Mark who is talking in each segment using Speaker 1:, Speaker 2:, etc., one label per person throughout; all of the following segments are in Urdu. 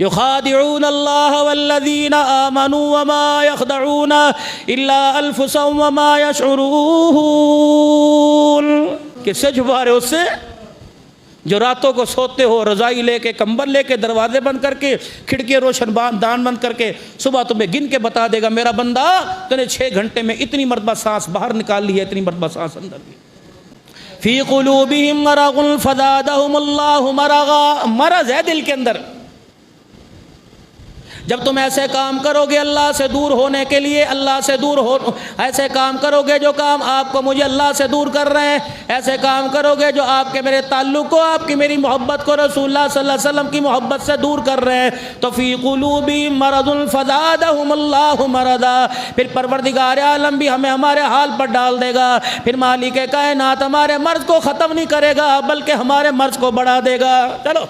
Speaker 1: یخادعون اللہ والذین آمنوا وما یخدعون الا انفسهم وما یشعرون. کس سے چھپا رہے اس سے جو راتوں کو سوتے ہو رضائی لے کے کمبل لے کے دروازے بند کر کے کھڑکیاں روشن دان بند کر کے صبح تمہیں گن کے بتا دے گا میرا بندہ تو نے 6 گھنٹے میں اتنی مرتبہ سانس باہر نکال لی ہے اتنی مرتبہ سانس اندر لی. فی قلوبہم مرض فزادہم اللہ مرضا. مرض ہے دل کے اندر. جب تم ایسے کام کرو گے اللہ سے دور ہونے کے لیے اللہ سے دور ہو ایسے کام کرو گے جو کام آپ کو مجھے اللہ سے دور کر رہے ہیں ایسے کام کرو گے جو آپ کے میرے تعلق کو آپ کی میری محبت کو رسول اللہ صلی اللہ علیہ وسلم کی محبت سے دور کر رہے ہیں تو فی قلوبہم مرض فزادہم اللہ مرضا. پھر پروردگار عالم بھی ہمیں ہمارے حال پر ڈال دے گا. پھر مالک کائنات ہمارے مرض کو ختم نہیں کرے گا بلکہ ہمارے مرض کو بڑھا دے گا. چلو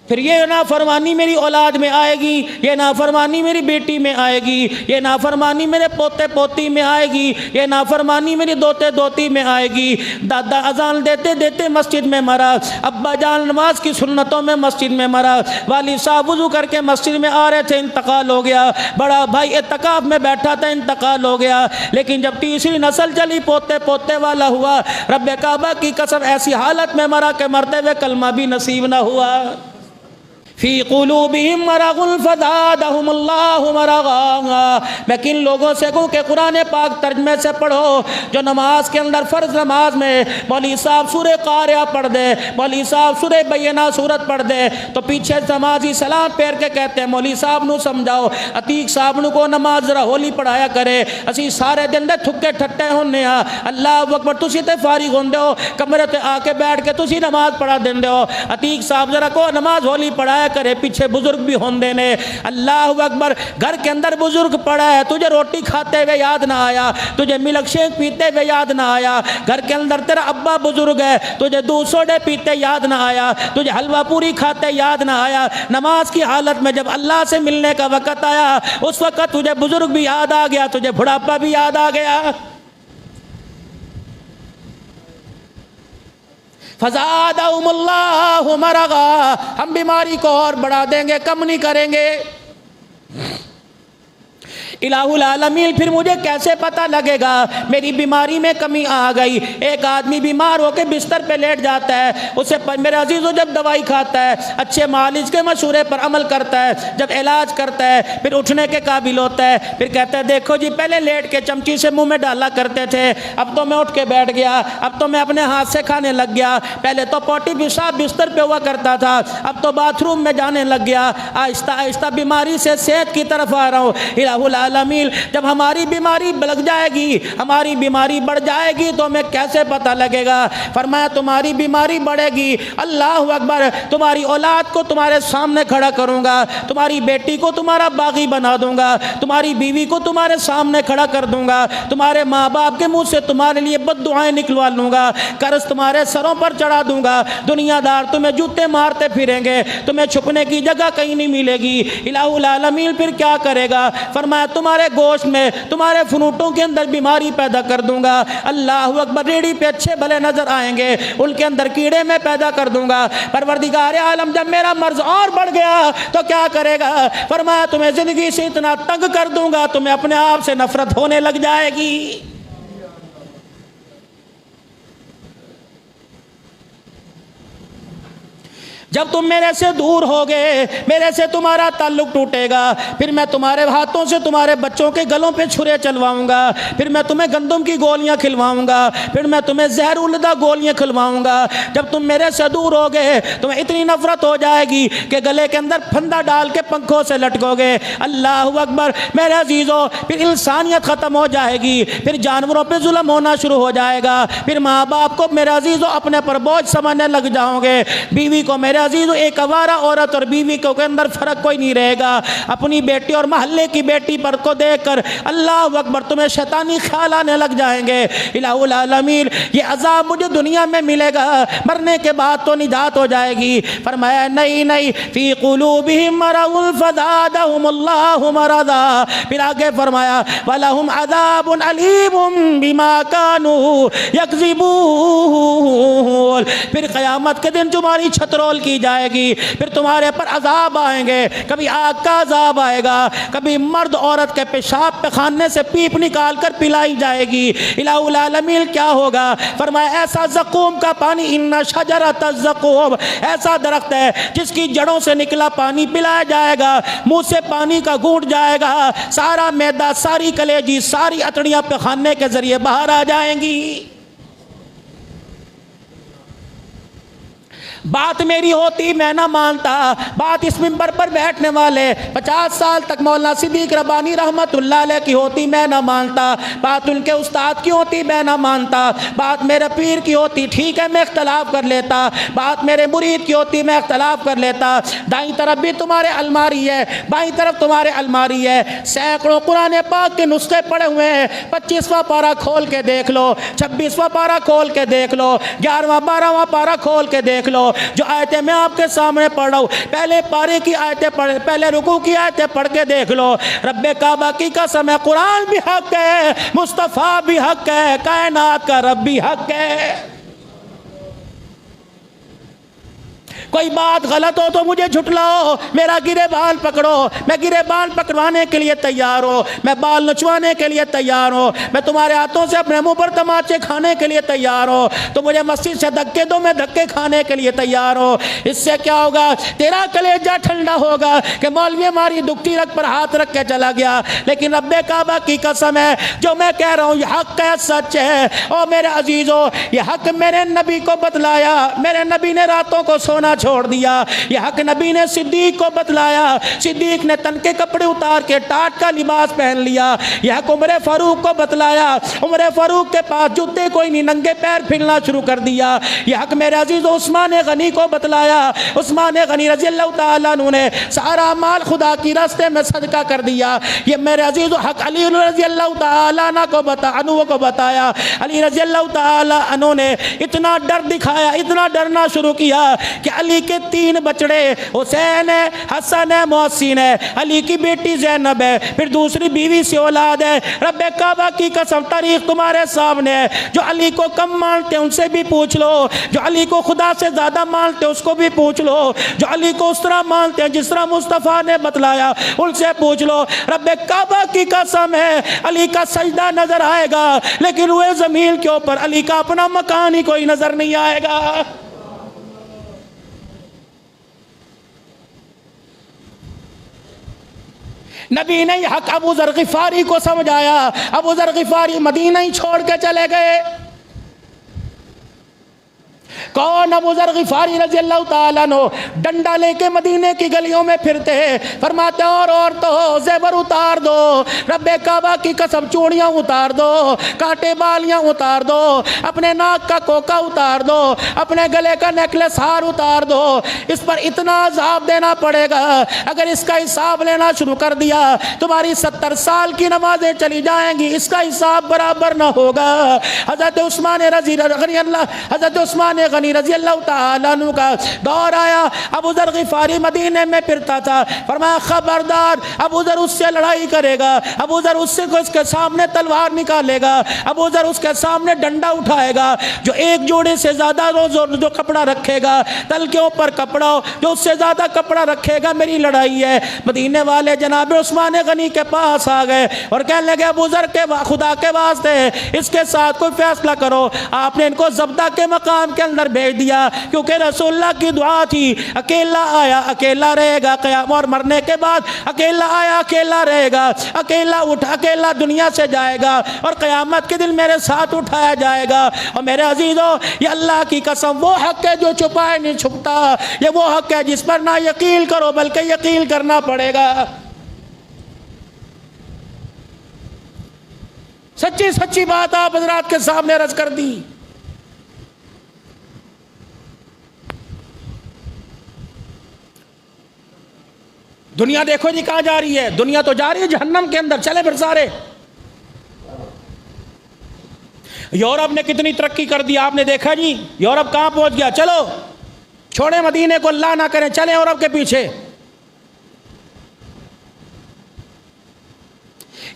Speaker 1: پھر یہ نافرمانی میری اولاد میں آئے گی یہ نافرمانی میری بیٹی میں آئے گی یہ نافرمانی میرے پوتے پوتی میں آئے گی یہ نافرمانی میری دوتے دوتی میں آئے گی. دادا اذان دیتے دیتے مسجد میں مرا ابا جان نماز کی سنتوں میں مسجد میں مرا والد صاحب وضو کر کے مسجد میں آ رہے تھے انتقال ہو گیا. بڑا بھائی اعتکاف میں بیٹھا تھا انتقال ہو گیا. لیکن جب تیسری نسل چلی پوتے پوتے والا ہوا رب کعبہ کی قسم ایسی حالت میں مرا کہ مرتے ہوئے کلمہ بھی نصیب نہ ہوا. فی قلوبہم مرض فزادہم اللہ مرضا. میں کن لوگوں سے کہوں کہ قرآن پاک ترجمے سے پڑھو جو نماز کے اندر فرض نماز میں مولوی صاحب سورہ قاریہ پڑھ دے مولوی صاحب سورہ بینہ سورت پڑھ دے تو پیچھے نمازی سلام پھیر کے کہتے ہیں مولوی صاحب نو سمجھاؤ عتیق صاحب نو کو نماز ذرا ہولی پڑھایا کرے اسی سارے دن دے تھکے ٹھٹے ہونے ہاں اللہ اکبر تسی تے فارغ ہوندے ہو کمرے تے آ کے بیٹھ کے تسی نماز پڑھا دیندے ہو عتیق صاحب ذرا کو نماز ہولی پڑھایا کرے پیچھے بزرگ بھی ہوندے نے. اللہ اکبر. گھر کے اندر بزرگ پڑا ہے تجھے روٹی کھاتے ہوئے یاد نہ آیا تجھے ملک شیک پیتے ہوئے یاد نہ آیا. گھر کے اندر تیرا ابا بزرگ ہے تجھے دودھ سوڈے پیتے یاد نہ آیا تجھے حلوہ پوری کھاتے یاد نہ آیا. نماز کی حالت میں جب اللہ سے ملنے کا وقت آیا اس وقت تجھے بزرگ بھی یاد آ گیا تجھے بڑھاپا بھی یاد آ گیا. فزادہم اللہ مرضا. ہم بیماری کو اور بڑھا دیں گے کم نہیں کریں گے. الہ العالمین پھر مجھے کیسے پتہ لگے گا میری بیماری میں کمی آ گئی. ایک آدمی بیمار ہو کے بستر پہ لیٹ جاتا ہے اسے میرے عزیزو جب دوائی کھاتا ہے اچھے معالج کے مشورے پر عمل کرتا ہے جب علاج کرتا ہے پھر اٹھنے کے قابل ہوتا ہے پھر کہتا ہے دیکھو جی پہلے لیٹ کے چمچی سے منہ میں ڈالا کرتے تھے اب تو میں اٹھ کے بیٹھ گیا اب تو میں اپنے ہاتھ سے کھانے لگ گیا پہلے تو پوٹی پیشاب بستر پہ ہوا کرتا تھا اب تو باتھ روم میں جانے لگ گیا آہستہ آہستہ بیماری سے صحت کی طرف آ رہا ہوں. الہ العالمین جب ہماری بیماری لگ جائے گی ہماری بیماری بڑھ جائے گی تو ہمیں کیسے پتہ لگے گا. فرمایا تمہاری بیماری بڑھے گی اللہ اکبر تمہاری اولاد کو تمہارے سامنے کھڑا کروں گا تمہاری بیٹی کو تمہارا باغی بنا دوں گا تمہاری بیوی کو تمہارے سامنے کھڑا کر دوں گا تمہارے ماں باپ کے منہ سے تمہارے لیے بد دعائیں نکلوا لوں گا قرض تمہارے سروں پر چڑھا دوں گا دنیا دار تمہیں جوتے مارتے پھریں گے تمہیں چھپنے کی جگہ کہیں نہیں ملے گی. الہ العالمین پھر کیا کرے گا فرمایا تمہارے گوشت میں تمہارے فنوٹوں کے اندر بیماری پیدا کر دوں گا. اللہ اکبر. ریڑھی پہ اچھے بھلے نظر آئیں گے ان کے اندر کیڑے میں پیدا کر دوں گا. پروردگار عالم جب میرا مرض اور بڑھ گیا تو کیا کرے گا فرمایا تمہیں زندگی سے اتنا تنگ کر دوں گا تمہیں اپنے آپ سے نفرت ہونے لگ جائے گی. جب تم میرے سے دور ہوگے میرے سے تمہارا تعلق ٹوٹے گا پھر میں تمہارے ہاتھوں سے تمہارے بچوں کے گلوں پہ چھرے چلواؤں گا پھر میں تمہیں گندم کی گولیاں کھلواؤں گا پھر میں تمہیں زہر الدہ گولیاں کھلواؤں گا. جب تم میرے سے دور ہوگے تمہیں اتنی نفرت ہو جائے گی کہ گلے کے اندر پھندا ڈال کے پنکھوں سے لٹکو گے. اللہ اکبر. میرے عزیزو پھر انسانیت ختم ہو جائے گی پھر جانوروں پہ ظلم ہونا شروع ہو جائے گا پھر ماں باپ کو میرے عزیزو اپنے پر بوجھ سمجھنے لگ جاؤ گے بیوی کو میرے عزیزو ایک آوارہ عورت اور بیوی کے اندر فرق کوئی نہیں رہے گا. اپنی بیٹی اور محلے کی بیٹی پر کو دیکھ کر اللہ اکبر تمہیں شیطانی خیال آنے لگ جائیں گے. الہ العالمین یہ عذاب مجھے دنیا میں ملے گا, مرنے کے بعد تو نجات ہو جائے گی. فرمایا نہیں نہیں, فی قلوبہم مرض فزادہم اللہ مرضا. پھر آگے فرمایا وَلَهُمْ عَذَابٌ عَلِيمٌ بِمَا كَانُوا يَكْذِبُونَ. پھر قیامت کے دن تمہاری چھترول کی جائے گی, پھر تمہارے پر عذاب آئیں گے. کبھی آگ کا عذاب آئے گا, کبھی مرد عورت کے پیشاب پخانے سے پیپ نکال کر پلائی جائے گی. الہ العالمین کیا ہوگا؟ فرمایا ایسا زقوم کا پانی, ان شجرۃ الزقوم, ایسا درخت ہے جس کی جڑوں سے نکلا پانی پلایا جائے گا, منہ سے پانی کا گھونٹ جائے گا, سارا میدا, ساری کلیجی, ساری اتڑیاں پخانے کے ذریعے باہر آ جائیں گی. بات میری ہوتی میں نہ مانتا, بات اس منبر پر بیٹھنے والے 50 سال تک مولانا صدیق ربانی رحمت اللہ علیہ کی ہوتی میں نہ مانتا, بات ان کے استاد کی ہوتی میں نہ مانتا, بات میرے پیر کی ہوتی ٹھیک ہے میں اختلاف کر لیتا, بات میرے مرید کی ہوتی میں اختلاف کر لیتا. دائیں طرف بھی تمہارے الماری ہے, بائیں طرف تمہارے الماری ہے, سینکڑوں قرآن پاک کے نسخے پڑے ہوئے ہیں. 25واں پارہ کھول کے دیکھ لو, 26واں پارہ کھول کے دیکھ لو, 11واں 12واں پارہ کھول کے دیکھ لو. جو آیتیں میں آپ کے سامنے پڑھ رہا ہوں, پہلے پارے کی آیتیں پڑھ, پہلے رکوع کی آیتیں پڑھ کے دیکھ لو. رب کعبہ کی قسم ہے, قرآن بھی حق ہے, مصطفیٰ بھی حق ہے, کائنات کا رب بھی حق ہے. کوئی بات غلط ہو تو مجھے جھٹلاؤ, میرا گرے بال پکڑو, میں گرے بال پکڑوانے کے لیے تیار ہوں, میں بال نچوانے کے لیے تیار ہوں, میں تمہارے ہاتھوں سے اپنے منہ پر تماچے کھانے کے لیے تیار ہوں, تو مجھے مسجد سے دھکے دو, میں دھکے کھانے کے لیے تیار ہوں. اس سے کیا ہوگا؟ تیرا کلیجہ ٹھنڈا ہوگا کہ مولوی ہماری دکھتی رگ پر ہاتھ رکھ کے چلا گیا, لیکن رب کعبہ کی قسم ہے جو میں کہہ رہا ہوں یہ حق ہے, سچ ہے. اور میرے عزیزو یہ حق میرے نبی کو بتلایا, میرے نبی نے راتوں کو سونا چھوڑ دیا. یہ حق نبی نے صدیق کو بتلایا, صدیق نے تن کے کپڑے اتار کے ٹاٹ کا لباس پہن لیا. یہ حق عمر فاروق کو بتلایا, عمر فاروق کے پاس جوتے کوئی نہیں, ننگے پیر پھرنا شروع کر دیا. یہ حق میرے عزیز عثمان غنی کو بتلایا, عثمان غنی رضی اللہ تعالیٰ عنہ نے سارا مال خدا کی راستے میں صدقہ کر دیا. یہ میرے عزیز حق علی رضی اللہ تعالیٰ عنہ کو بتایا. علی رضی اللہ تعالیٰ عنہ نے اتنا ڈر دکھایا, اتنا ڈرنا شروع کیا کہ علی کے 3 بچڑے, حسین ہے, حسن ہے, محسن ہے, علی کی بیٹی زینب ہے, پھر دوسری بیوی سے اولاد ہے. رب کعبہ کی قسم تاریخ تمہارے سامنے ہے, جو علی کو کم مانتے ان سے بھی پوچھ لو, جو علی کو خدا سے زیادہ مانتے اس کو بھی پوچھ لو, جو علی کو اس طرح مانتے ہیں جس طرح مصطفیٰ نے بتلایا ان سے پوچھ لو. رب کعبہ کی قسم ہے علی کا سجدہ نظر آئے گا, لیکن روئے زمین کے اوپر علی کا اپنا مکان ہی کوئی نظر نہیں آئے گا. نبی نے حق ابو ذر غفاری کو سمجھایا, ابو ذر غفاری مدینہ ہی چھوڑ کے چلے گئے. کون؟ ابو ذر غفاری رضی اللہ تعالیٰ عنہ ڈنڈا لے کے مدینے کی گلیوں میں پھرتے ہیں, فرماتے اور تو زیور اتار دو, رب کعبہ کی قسم چوڑیاں اتار دو, کانٹے بالیاں اتار دو, اپنے ناک کا کوکا اتار دو, اپنے گلے کا نیکلس ہار اتار دو. اس پر اتنا عذاب دینا پڑے گا, اگر اس کا حساب لینا شروع کر دیا تمہاری 70 سال کی نمازیں چلی جائیں گی, اس کا حساب برابر نہ ہوگا. حضرت عثمان غنی رضی اللہ تعالیٰ عنہ کا دور آیا, ابو ذر غفاری مدینے میں پھرتا تھا, فرمایا خبردار ابو ذر اس سے لڑائی کرے گا, ابو ذر اس کے سامنے تلوار نکالے گا, ابو ذر اس کے سامنے ڈنڈا اٹھائے گا. جو ایک جوڑے سے زیادہ جو کپڑا رکھے گا, تل کے اوپر کپڑا جو اس سے زیادہ کپڑا رکھے گا, میری لڑائی ہے. مدینے والے جناب عثمان غنی کے پاس آ گئے اور کہنے لگے ابو ذر کے خدا کے واسطے اس کے ساتھ کوئی فیصلہ کرو. آپ نے ان کو زبدہ کے مقام کے اندر بھیج دیا, کیونکہ رسول اللہ کی دعا تھی اکیلا آیا اکیلا رہے گا قیامت, اور مرنے کے بعد اکیلا آیا اکیلا رہے گا, اکیلا اٹھا اکیلا دنیا سے جائے گا, اور قیامت کے دن میرے ساتھ اٹھایا جائے گا. اور میرے عزیزو یہ اللہ کی قسم وہ حق ہے جو چھپائے نہیں چھپتا, یہ وہ حق ہے جس پر نہ یقین کرو بلکہ یقین کرنا پڑے گا. سچی سچی بات آپ حضرات کے سامنے عرض کر دی. دنیا دیکھو جی کہاں جا رہی ہے، دنیا تو جا رہی ہے جہنم کے اندر، چلے پھر سارے۔ یورپ نے کتنی ترقی کر دی آپ نے دیکھا جی، یورپ کہاں پہنچ گیا، چلو چھوڑیں مدینے کو، اللہ نہ کریں چلیں یورپ کے پیچھے۔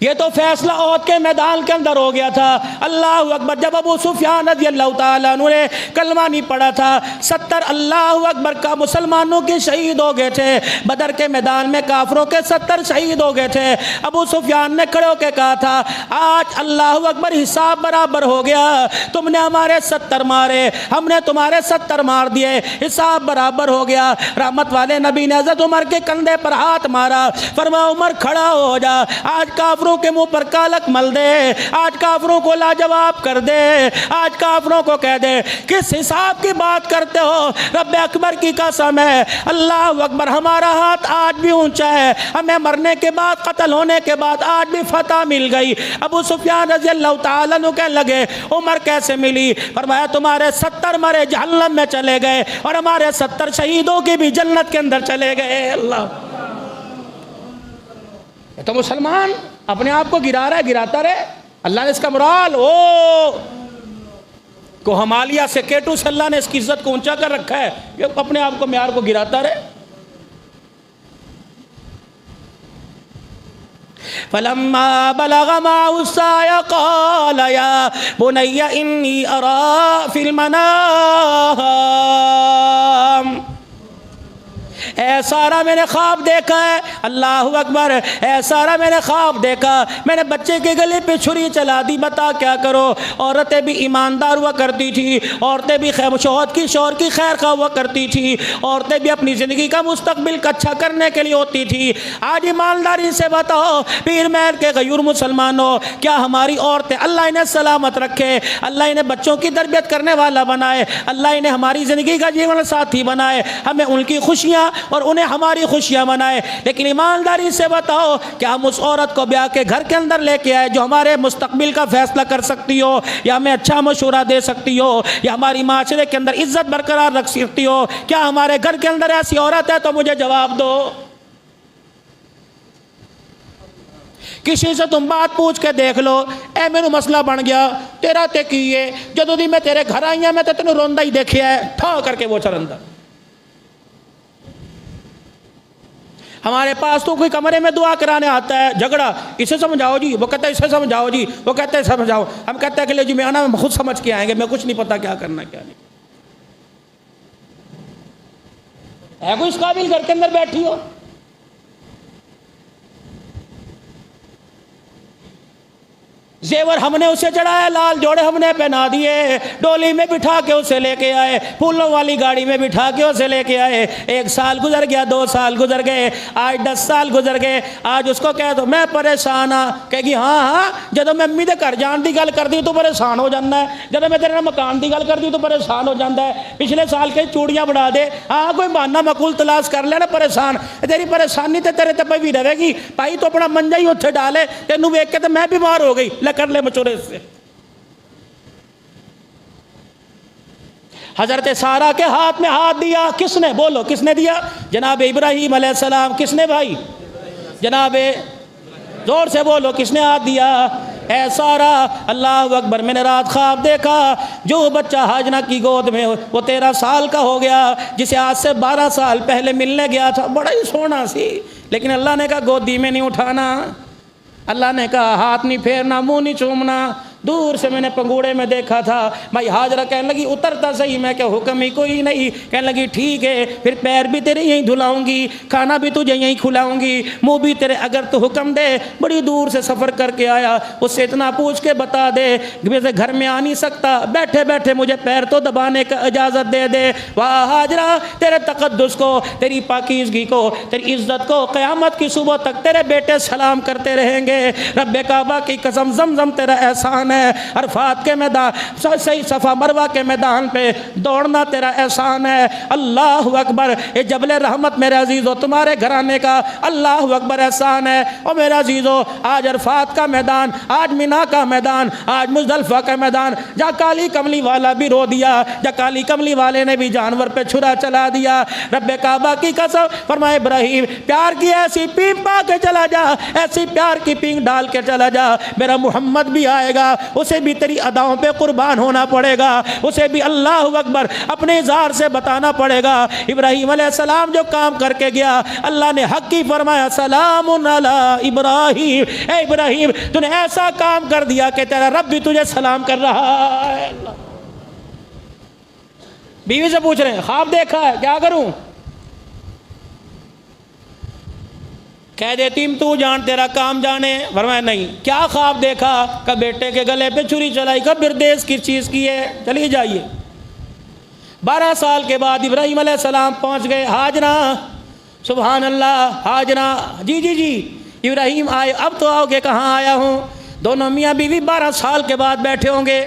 Speaker 1: یہ تو فیصلہ احد کے میدان کے اندر ہو گیا تھا۔ اللہ اکبر، جب ابو سفیان رضی اللہ تعالیٰ عنہ نے کلمہ نہیں پڑھا تھا، 70 اللہ اکبر کا مسلمانوں کے شہید ہو گئے تھے، بدر کے میدان میں کافروں کے 70 شہید ہو گئے تھے۔ ابو سفیان نے کھڑے ہو کے کہا تھا آج اللہ اکبر حساب برابر ہو گیا، تم نے ہمارے 70 مارے، ہم نے تمہارے 70 مار دیے، حساب برابر ہو گیا۔ رحمت والے نبی نے حضرت عمر کے کندھے پر ہاتھ مارا، فرمایا عمر کھڑا ہو جا، آج کافروں کے منہ پر کالک مل دے، آج کافروں کو لاجواب کر دے، آج کافروں کو کہہ دے کس حساب کی بات کرتے ہو، رب اکبر کی قسم ہے، اللہ اکبر ہمارا ہاتھ آج بھی اونچا ہے، ہمیں مرنے کے بعد قتل ہونے کے بعد آج بھی فتح مل گئی۔ ابو سفیان رضی اللہ تعالیٰ عنہ کہنے لگے عمر کیسے ملی؟ فرمایا تمہارے 70 مرے جہنم میں چلے گئے اور ہمارے 70 شہیدوں کی بھی جنت کے اندر چلے گئے۔ اللہ، تو مسلمان اپنے آپ کو گرا رہا ہے، گراتا رہے، اللہ نے اس کا مرال کو ہمالیہ سے کیٹو سے اللہ نے اس کی عزت کو اونچا کر رکھا ہے کہ اپنے آپ کو معیار کو گراتا رہے۔ فلما بلغ معه السعي قال يا بني إني أرى في المنام، اے سارا میں نے خواب دیکھا ہے، اللہ اکبر، اے سارا میں نے خواب دیکھا، میں نے بچے کے گلے پہ چھری چلا دی، بتا کیا کرو۔ عورتیں بھی ایماندار ہوا کرتی تھی، عورتیں بھی شوہر کی خیر خواہ ہوا کرتی تھی، عورتیں بھی اپنی زندگی کا مستقبل کا اچھا کرنے کے لیے ہوتی تھی۔ آج ایمانداری سے بتاؤ پیر مہر کے غیور مسلمانوں، کیا ہماری عورتیں، اللہ انہیں سلامت رکھے، اللہ انہیں بچوں کی تربیت کرنے والا بنائے، اللہ انہیں ہماری زندگی کا جیون ساتھی بنائے، ہمیں ان کی خوشیاں اور انہیں ہماری خوشیاں منائے، لیکن ایمانداری سے بتاؤ کہ ہم اس عورت کو بیاہ کے گھر کے اندر لے کے آئے جو ہمارے مستقبل کا فیصلہ کر سکتی ہو، یا ہمیں اچھا مشورہ دے سکتی ہو، یا ہماری معاشرے کے اندر عزت برقرار رکھ سکتی ہو؟ کیا ہمارے گھر کے اندر ایسی عورت ہے؟ تو مجھے جواب دو۔ کسی سے تم بات پوچھ کے دیکھ لو، اے میرے مسئلہ بن گیا، تیرا تے کیے جدو دی میں تیرے گھر آئی ہیں میں تے تینوں روندہ ہی دیکھیا ہے، ٹھا کر کے وہ چرندہ۔ ہمارے پاس تو کوئی کمرے میں دعا کرانے آتا ہے، جھگڑا، اسے سمجھاؤ جی، وہ کہتا ہے اسے سمجھاؤ جی، وہ کہتے ہیں سمجھاؤ، ہم کہتے ہیں کہ لے جی میں آنا، میں خود سمجھ کے آئیں گے، میں کچھ نہیں پتا کیا کرنا کیا نہیں۔ ہے کوئی اس قابل گھر کے اندر بیٹھی ہو؟ زیور ہم نے اسے چڑھایا، لال جوڑے ہم نے پہنا دیے، ڈولی میں بٹھا کے اسے لے کے آئے، پھولوں والی گاڑی میں بٹھا کے اسے لے کے آئے۔ 1 سال گزر گیا، 2 سال گزر گئے، آج 10 سال گزر گئے۔ آج اس کو کہہ دو میں پریشان ہاں، کہے گی ہاں جدو میں امی دے گھر جان دی گل کر دی تو پریشان ہو جانا ہے، جدو میں تیرے مکان دی گل کر دی تو پریشان ہو جاتا ہے، پچھلے سال کے چوڑیاں بڑھا دے، ہاں کوئی بہانہ معقول تلاش کر لینا، پریشان۔ تیری پریشانی تے تیرے تے پہ بھی رہے گی، بھائی تو اپنا منجا ہی اتھے ڈالے، تینوں ویکھ کے تو میں بیمار ہو گئی، کر لے مچورے سے۔ حضرت سارہ کے ہاتھ میں ہاتھ دیا کس نے؟ بولو کس نے دیا؟ جناب ابراہیم علیہ السلام۔ کس نے بھائی؟ جناب، زور سے بولو کس نے ہاتھ دیا؟ اے سارہ، اللہ اکبر، میں نے رات خواب دیکھا جو بچہ ہاجرہ کی گود میں وہ 13 سال کا ہو گیا، جسے آج سے 12 سال پہلے ملنے گیا تھا، بڑا ہی سونا سی، لیکن اللہ نے کہا گودی میں نہیں اٹھانا، اللہ نے کہا ہاتھ نہیں پھیرنا، منہ نہیں چومنا۔ دور سے میں نے پنگوڑے میں دیکھا تھا، بھائی حاجرہ کہنے لگی اترتا صحیح، میں کہ حکم ہی کوئی نہیں، کہنے لگی ٹھیک ہے، پھر پیر بھی تیرے یہیں دھلاؤں گی، کھانا بھی تجھے یہیں کھلاؤں گی، منہ بھی تیرے، اگر تو حکم دے۔ بڑی دور سے سفر کر کے آیا، اس سے اتنا پوچھ کے بتا دے، ویسے گھر میں آ نہیں سکتا، بیٹھے بیٹھے مجھے پیر تو دبانے کا اجازت دے دے۔ واہ حاجرہ، تیرے تقدس کو، تیری پاکیزگی کو، تیری عزت کو قیامت کی صبح تک تیرے بیٹے سلام کرتے رہیں گے۔ رب کعبہ کی قسم، زمزم تیرا احسان ہے، ہے، عرفات کے میدان، صحیح صفا مروہ کے میدان پہ دوڑنا تیرا احسان ہے۔ اللہ اکبر، یہ جبل رحمت میرے عزیزو تمہارے گھرانے کا اللہ اکبر احسان ہے۔ اور میرے عزیزو آج عرفات کا میدان، آج مینا کا میدان، آج مزدلفہ کا میدان، جہاں کالی کملی والا بھی رو دیا، جہاں کالی کملی والے نے بھی جانور پہ چھرا چلا دیا۔ رب کعبہ کی قسم فرمائے ابراہیم پیار کی ایسی پینگ پا کے چلا جا، ایسی پیار کی پینگ ڈال کے چلا جا، میرا محمد بھی آئے گا، اسے بھی تیری اداؤں پہ قربان ہونا پڑے گا، اسے بھی اللہ اکبر اپنے اظہار سے بتانا پڑے گا۔ ابراہیم علیہ السلام جو کام کر کے گیا، اللہ نے حق کی فرمایا سلام علی ابراہیم، اے ابراہیم تو نے ایسا کام کر دیا کہ تیرا رب بھی تجھے سلام کر رہا ہے۔ بیوی سے پوچھ رہے ہیں خواب دیکھا ہے کیا کروں؟ کہہ دیتی تو جان تیرا کام جانے، فرمایا نہیں۔ کیا خواب دیکھا؟ کہ بیٹے کے گلے پہ چھری چلائی، کہ بردیس کس چیز کی ہے، چلی جائیے۔ 12 سال کے بعد ابراہیم علیہ السلام پہنچ گئے، ہاجرہ سبحان اللہ، ہاجرہ جی جی جی ابراہیم آئے، اب تو آؤ گے، کہاں آیا ہوں؟ دونوں میاں بیوی 12 سال کے بعد بیٹھے ہوں گے،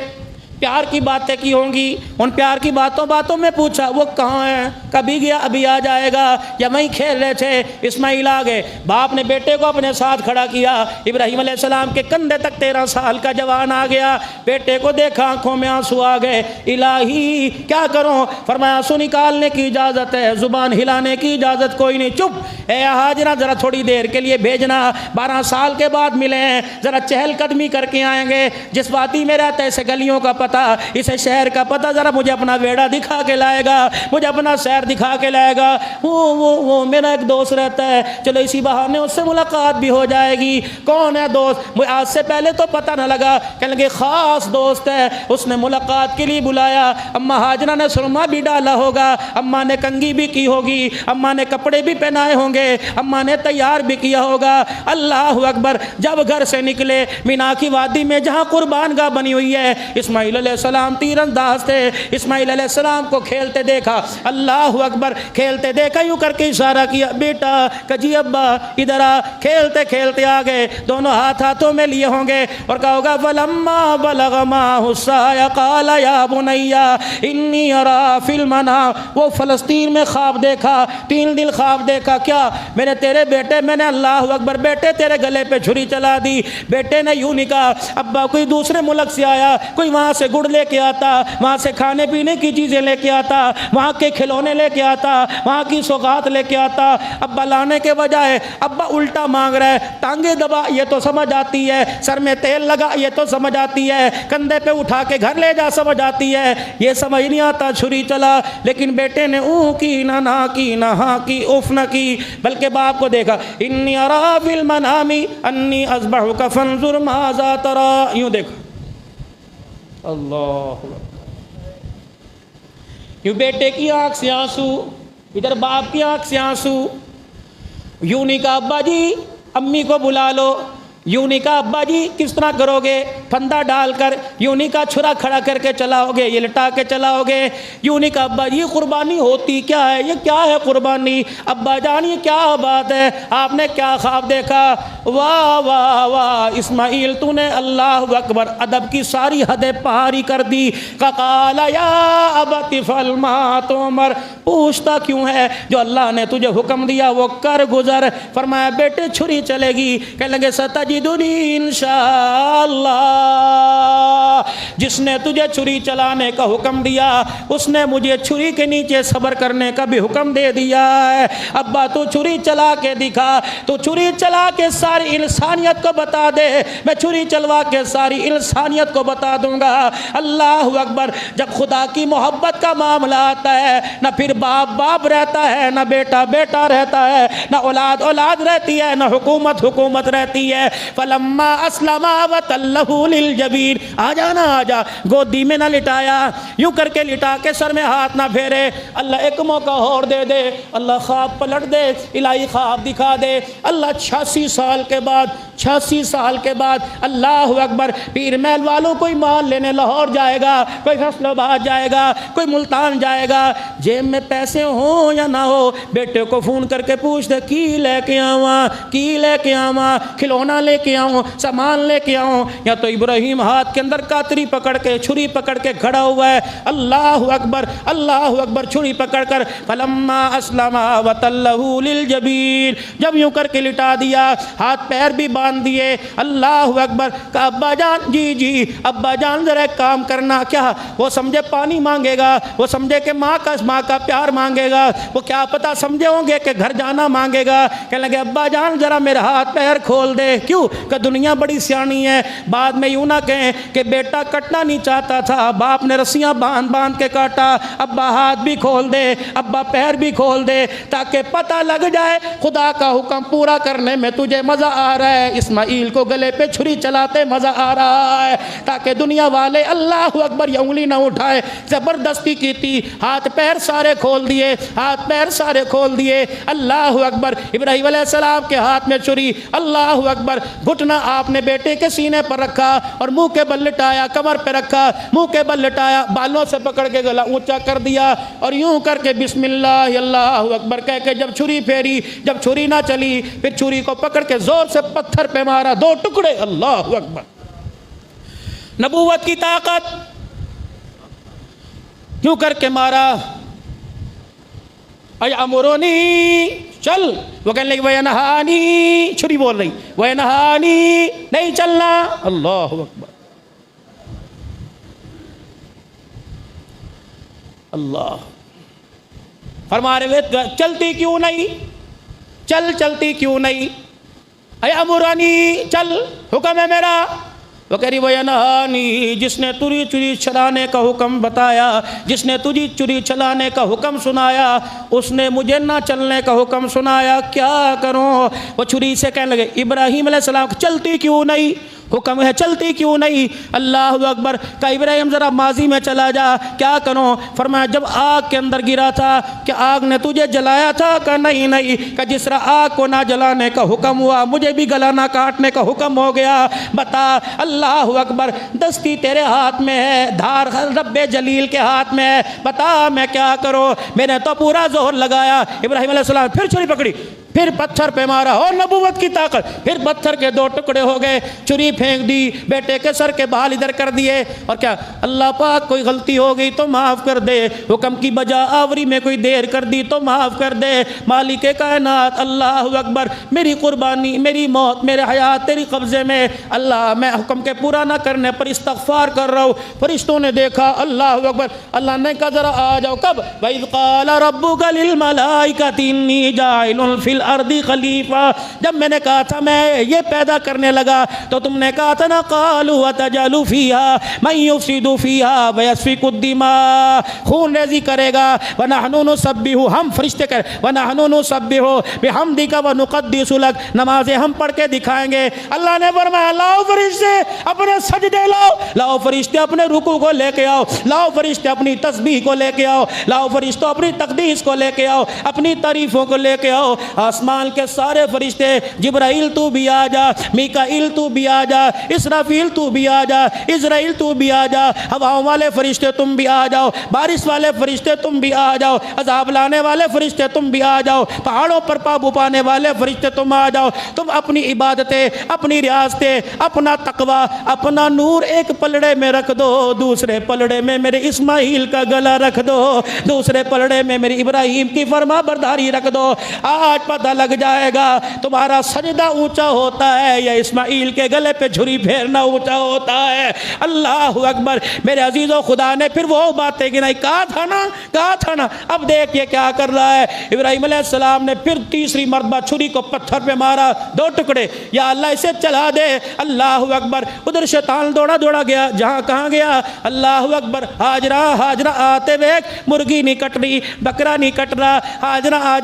Speaker 1: پیار کی باتیں کی ہوں گی، ان پیار کی باتوں میں پوچھا وہ کہاں ہے، کبھی گیا ابھی آ جائے گا، یا وہیں کھیل رہے تھے؟ اسماعیل آ گئے، باپ نے بیٹے کو اپنے ساتھ کھڑا کیا، ابراہیم علیہ السلام کے کندھے تک 13 سال کا جوان آ گیا، بیٹے کو دیکھا آنکھوں میں آنسو آ گئے، الہی کیا کروں؟ فرمایا آنسو نکالنے کی اجازت ہے، زبان ہلانے کی اجازت کوئی نہیں، چپ اے ہاجرہ ذرا تھوڑی دیر کے لیے بھیجنا، 12 سال کے بعد ملے ہیں، ذرا چہل قدمی کر کے آئیں گے، جس وادی میں رہتا ہے اسے گلیوں کا پتہ، اسے شہر کا پتہ، ذرا مجھے اپنا ویڑا دکھا کے لائے گا، مجھے اپنا شہر دکھا کے لائے گا، وہ میرا ایک دوست رہتا ہے، چلو اسی بہانے اس سے ملاقات بھی ہو جائے گی۔ کون ہے دوست؟ مجھے آج سے پہلے تو پتہ نہ لگا، کہنے لگے خاص دوست ہے، اس نے ملاقات کے لیے بلایا، اماں ہاجرہ نے سرما بھی ڈالا ہوگا، اماں نے کنگھی بھی کی ہوگی، اماں نے کپڑے بھی پہنائے ہوں گے، اماں نے تیار بھی کیا ہوگا۔ اللہ اکبر، جب گھر سے نکلے مینا کی وادی میں جہاں قربان گاہ بنی ہوئی ہے، اسماعیل علیہ السلام تیر انداز تھے، اسماعیل علیہ السلام کو کھیلتے دیکھا، اللہ اکبر، کھیلتے دیکھا، یوں کر کے اشارہ کیا، بیٹا کجی ابا ادھر آ، کھیلتے کھیلتے آ گئے، دونوں ہاتھوں میں لیے ہوں گے اور کہا ہوگا فَلَمَّا بَلَغَ مَعَهُ السَّعْيَ قَالَ يَا بُنَيَّ إِنِّي أَرَىٰ فِي الْمَنَامِ، وہ فلسطین میں خواب دیکھا، 3 دن خواب دیکھا، کیا؟ میرے تیرے بیٹے، میں نے اللہ اکبر، بیٹے تیرے گلے پہ چھری چلا دی۔ بیٹے نے یوں نہیں کہا ابا کوئی دوسرے ملک سے آیا، کوئی وہاں سے گڑ لے کے آتا، وہاں سے کھانے پینے کی چیزیں لے کے آتا، وہاں کے کھلونے لے کے آتا، وہاں کی سوغات لے کے آتا، ابا لانے کے بجائے ابا الٹا مانگ رہا ہے، ٹانگیں دبا یہ تو سمجھ آتی ہے، سر میں تیل لگا یہ تو سمجھ آتی ہے، کندھے پہ اٹھا کے گھر لے جا سمجھ آتی ہے، یہ سمجھ نہیں آتا، چھری چلا۔ لیکن بیٹے نے اوں کی نہ کی نہ ہاں کی اف نہ کی، بلکہ باپ کو دیکھا، انی ارا فی المنام انی اذبحک فانظر ماذا تری، یوں دیکھا، اللہ یوں بیٹے کی آنکھ سے آنسو، ادھر باپ کی آنکھ سے آنسو، یوں نہیں کہا ابا جی امی کو بلا لو، یوں نہیں کہا ابا جی کس طرح کرو گے پھندا ڈال کر، یوں نہیں کہا چھرا کھڑا کر کے چلاؤ گے، یہ لٹا کے چلاؤ گے، یوں نہیں کہا ابا جی قربانی ہوتی کیا ہے، یہ کیا ہے قربانی، ابا جان یہ کیا بات ہے، آپ نے کیا خواب دیکھا؟ واہ واہ واہ اسماعیل تو نے اللہ اکبر ادب کی ساری حدیں پار ہی کر دی۔ قال یا ابت افعل ما تؤمر، پوچھتا کیوں ہے، جو اللہ نے تجھے حکم دیا وہ کر گزر۔ فرمایا بیٹے چھری چلے گی، کہنے لگے ستجدنی انشاءاللہ، جس نے تجھے چھری چلانے کا حکم دیا اس نے مجھے چھری کے نیچے صبر کرنے کا بھی حکم دے دیا ہے۔ ابا تو چھری چلا کے دکھا، تو چھری چلا کے ساری انسانیت کو بتا دے، میں چھری چلوا کے ساری انسانیت کو بتا دوں گا۔ اللہ اکبر، جب خدا کی محبت کا معاملہ آتا ہے نہ پھر باپ باپ رہتا ہے، نہ بیٹا بیٹا رہتا ہے، نہ اولاد اولاد رہتی ہے، نہ حکومت حکومت رہتی ہے۔ فلما اسلما وتلہ للجبین، آ جانا آ جا، گودی میں نہ لٹایا، یوں کر کے لٹا کے سر میں ہاتھ نہ پھیرے، اللہ ایک موقع اور دے دے، اللہ خواب پلٹ دے، الہی خواب دکھا دے۔ اللہ 86 سال کے بعد 86 سال کے بعد اللہ اکبر، پیر محل والوں کوئی مال لینے لاہور جائے گا، کوئی فیصل آباد جائے گا، کوئی ملتان جائے گا، جیب میں پیسے ہوں یا نہ ہو بیٹے کو فون کر کے پوچھ دے کی لے کے آواں، کی لے کے آواں، کھلونا لے کے آؤں، سامان لے کے آؤں، یا تو ابراہیم ہاتھ کے اندر کاتری پکڑ کے چھری پکڑ کے کھڑا ہوا ہے، اللہ اکبر اللہ اکبر، چھری پکڑ کر فلما اسلما وتلہ للجبین، جب یوں کر کے لٹا دیا، ہاتھ پیر بھی باندھ دیے، اللہ اکبر، کہ ابا جان جی ابا جان ذرا ایک کام کرنا، کیا؟ وہ سمجھے پانی مانگے گا، وہ سمجھے کہ ماں کا پیار مانگے گا، وہ کیا پتا سمجھے ہوں گے کہ گھر جانا مانگے گا، کہنے لگے ابا جان ذرا میرا ہاتھ پیر کھول دے، کیوں؟ کہ دنیا بڑی سیانی ہے، بعد میں یوں نہ کہیں کہ بیٹا کٹنا نہیں چاہتا تھا، باپ نے رسیاں باندھ کے کاٹا، ابا ہاتھ بھی کھول دے، ابا پیر بھی کھول دے، تاکہ پتہ لگ جائے خدا کا حکم پورا کرنے میں تجھے مزہ آ رہا ہے، اسماعیل کو گلے پہ چھری چلاتے مزہ آ رہا ہے، تاکہ دنیا والے اللہ اکبر یہ انگلی نہ اٹھائے، زبردستی کی تھی، ہاتھ پیر سارے کھول دیے، ہاتھ پیر سارے کھول دیے، اللہ اکبر، ابراہیم علیہ السلام کے ہاتھ میں چھری، اللہ اکبر، گھٹنا آپ نے بیٹے کے سینے پر رکھا اور منہ کے بل لٹایا، کمر پہ رکھا، منہ کے بل لٹایا، بالوں سے پکڑ کے گلا اونچا کر دیا اور یوں کر کے بسم اللہ اللہ اکبر کہہ کے جب چھری پھیری، جب چھری نہ چلی، پھر چھری کو پکڑ کے زور سے پتھر پہ مارا، 2 ٹکڑے، اللہ اکبر، نبوت کی طاقت، یوں کر کے مارا، اَیْأَمُرُنِی، چل، وہ کہنے لگے وَيَنْهَانِی، چھری بول رہی، وَيَنْهَانِی، نہیں چلنا، اللہ اکبر، اللہ، فرما رہے ہوئے چلتی کیوں نہیں، چلتی کیوں نہیں، اَیْأَمُرُنِی، چل، حکم ہے میرا، وہ کہہ رہی وَيَنْهَانِی، جس نے تجھے چری چلانے کا حکم بتایا، جس نے تجھے چری چلانے کا حکم سنایا، اس نے مجھے نہ چلنے کا حکم سنایا، کیا کروں؟ وہ چھری سے کہنے لگے ابراہیم علیہ السلام چلتی کیوں نہیں، حکم ہے چلتی کیوں نہیں، اللہ اکبر، کہ ابراہیم ذرا ماضی میں چلا جا، کیا کروں؟ فرمایا جب آگ کے اندر گرا تھا کہ آگ نے تجھے جلایا تھا، کہ نہیں، کہ جس طرح آگ کو نہ جلانے کا حکم ہوا مجھے بھی گلا نہ کاٹنے کا حکم ہو گیا، بتا، اللہ اکبر، دستی تیرے ہاتھ میں ہے، دھار رب جلیل کے ہاتھ میں ہے، بتا میں کیا کروں؟ میں نے تو پورا زور لگایا، ابراہیم علیہ السلام پھر چھری پکڑی، پھر پتھر پہ مارا، اور نبوت کی طاقت، پھر پتھر کے 2 ٹکڑے ہو گئے، چھری پھینک دی، بیٹے کے سر کے بال ادھر کر دیے، اور کیا اللہ پاک کوئی غلطی ہو گئی تو معاف کر دے، حکم کی بجا آوری میں کوئی دیر کر دی تو معاف کر دے، مالک کائنات اللہ اکبر، میری قربانی، میری موت، میرے حیات تیری قبضے میں، اللہ میں حکم کے پورا نہ کرنے پر استغفار کر رہا ہوں، فرشتوں نے دیکھا، اللہ اکبر، اللہ نے کہا ذرا آ جاؤ، کب؟ وَإِذْ قَالَ رَبُّكَ لِلْمَلَائِكَةِ إِنِّي جَاعِلٌ فِي الْأَرْضِ خَلِيفَةً، جب میں نے کہا تھا میں یہ پیدا کرنے لگا تو تم نے کہا تھا نا قَالُوا وَتَجْعَلُ فِيهَا مَن يُفْسِدُ فِيهَا وَيَسْفِكُ الدِّمَاءَ، خون ریزی کرے گا، وَنَحْنُ نُسَبِّحُ، ہم فرشتے کر، وَنَحْنُ نُسَبِّحُ بِحَمْدِكَ وَنُقَدِّسُ لَكَ، نمازیں ہم پڑھ کے دکھائیں گے، اللہ نے فرمایا لاؤ فرشتے اپنے سجدے لاؤ، لاؤ فرشتے اپنے رکوع کو لے کے آؤ، لاؤ فرشتے اپنی تسبیح کو لے کے آؤ، لاؤ فرشتوں اپنی تقدیس کو لے کے آؤ، اپنی تعریفوں کو لے کے آؤ، آسمان کے سارے فرشتے، جبرائیل تو بھی آ جا، میکائیل تو بھی آ جا، اسرافیل تو بھی آ جا، اسرائیل تو بھی آ جا، ہواؤں والے فرشتے تم بھی آ جاؤ، بارش والے فرشتے تم بھی آ جاؤ، عذاب لانے والے فرشتے تم بھی آ جاؤ، پہاڑوں پر قابو پانے والے فرشتے تم آ جاؤ، تم اپنی عبادتیں، اپنی ریاستیں، اپنا تقوی، اپنا نور ایک پلڑے میں رکھ دو، دوسرے پلڑے میں میرے اسماعیل کا گلا رکھ دو، دوسرے پلڑے میں میری ابراہیم کی فرما برداری رکھ دو، آج پتہ لگ جائے گا تمہارا سجدہ اونچا ہوتا ہے یا اسماعیل کے گلے پہ چھری پھیرنا اونچا ہوتا ہے، اللہ اکبر، میرے عزیزو، خدا نے پھر وہ باتیں گنائی، کہا تھا نا، اب دیکھئے کیا کر رہا ہے، ابراہیم علیہ السلام نے پھر تیسری مرتبہ چھری کو پتھر پہ مارا، 2 ٹکڑے، یا اللہ اسے چلا دے، اللہ اکبر، ادھر شیطان دوڑا گیا، جہاں کہاں گیا، اللہ اکبر، ہاجرہ آتے ویک مرغی نہیں کٹ رہی، بکرا نہیں کٹ رہا، ہاجرہ آ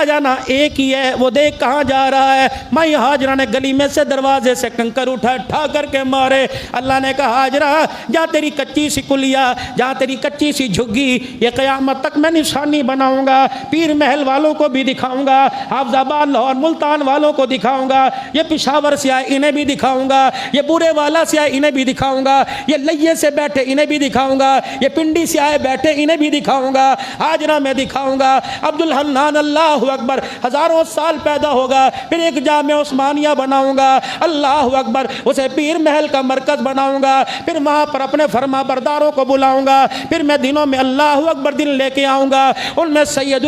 Speaker 1: جانا ایک ہی ہے، وہ دیکھ کہاں جا رہا ہے، میں ہاجرہ نے گلی میں سے دروازے سے کنکر اٹھا کر کے مارے، اللہ نے کہا ہاجرہ جہاں تیری کچی سی کلیا، جہاں تیری کچی سی جھگی، یہ قیامت تک میں نشانی بناؤں گا، پیر محل والوں کو بھی دکھاؤں گا، حافظ آباد لاہور ملتان والوں کو دکھاؤں گا، یہ پشاور سے آئے انہیں بھی دکھاؤں گا، یہ بورے والا سے آئے انہیں بھی دکھاؤں گا، یہ لئے سے بیٹھے انہیں بھی دکھاؤں گا، یہ پنڈی سے آئے بیٹھے انہیں بھی دکھاؤں گا، ہاجرہ میں دکھاؤں گا، عبد الحنان اللہ اکبر، ہزاروں سال پیدا ہوگا، پھر ایک جامع عثمانیہ بناؤں گا، اللہ اکبر، اسے پیر محل کا مرکز بناؤں گا، پھر وہاں پر اپنے فرما برداروں کو بلاؤں گا، پھر میں دنوں میں اللہ اکبر دن لے کے آؤں گا، ان میں سید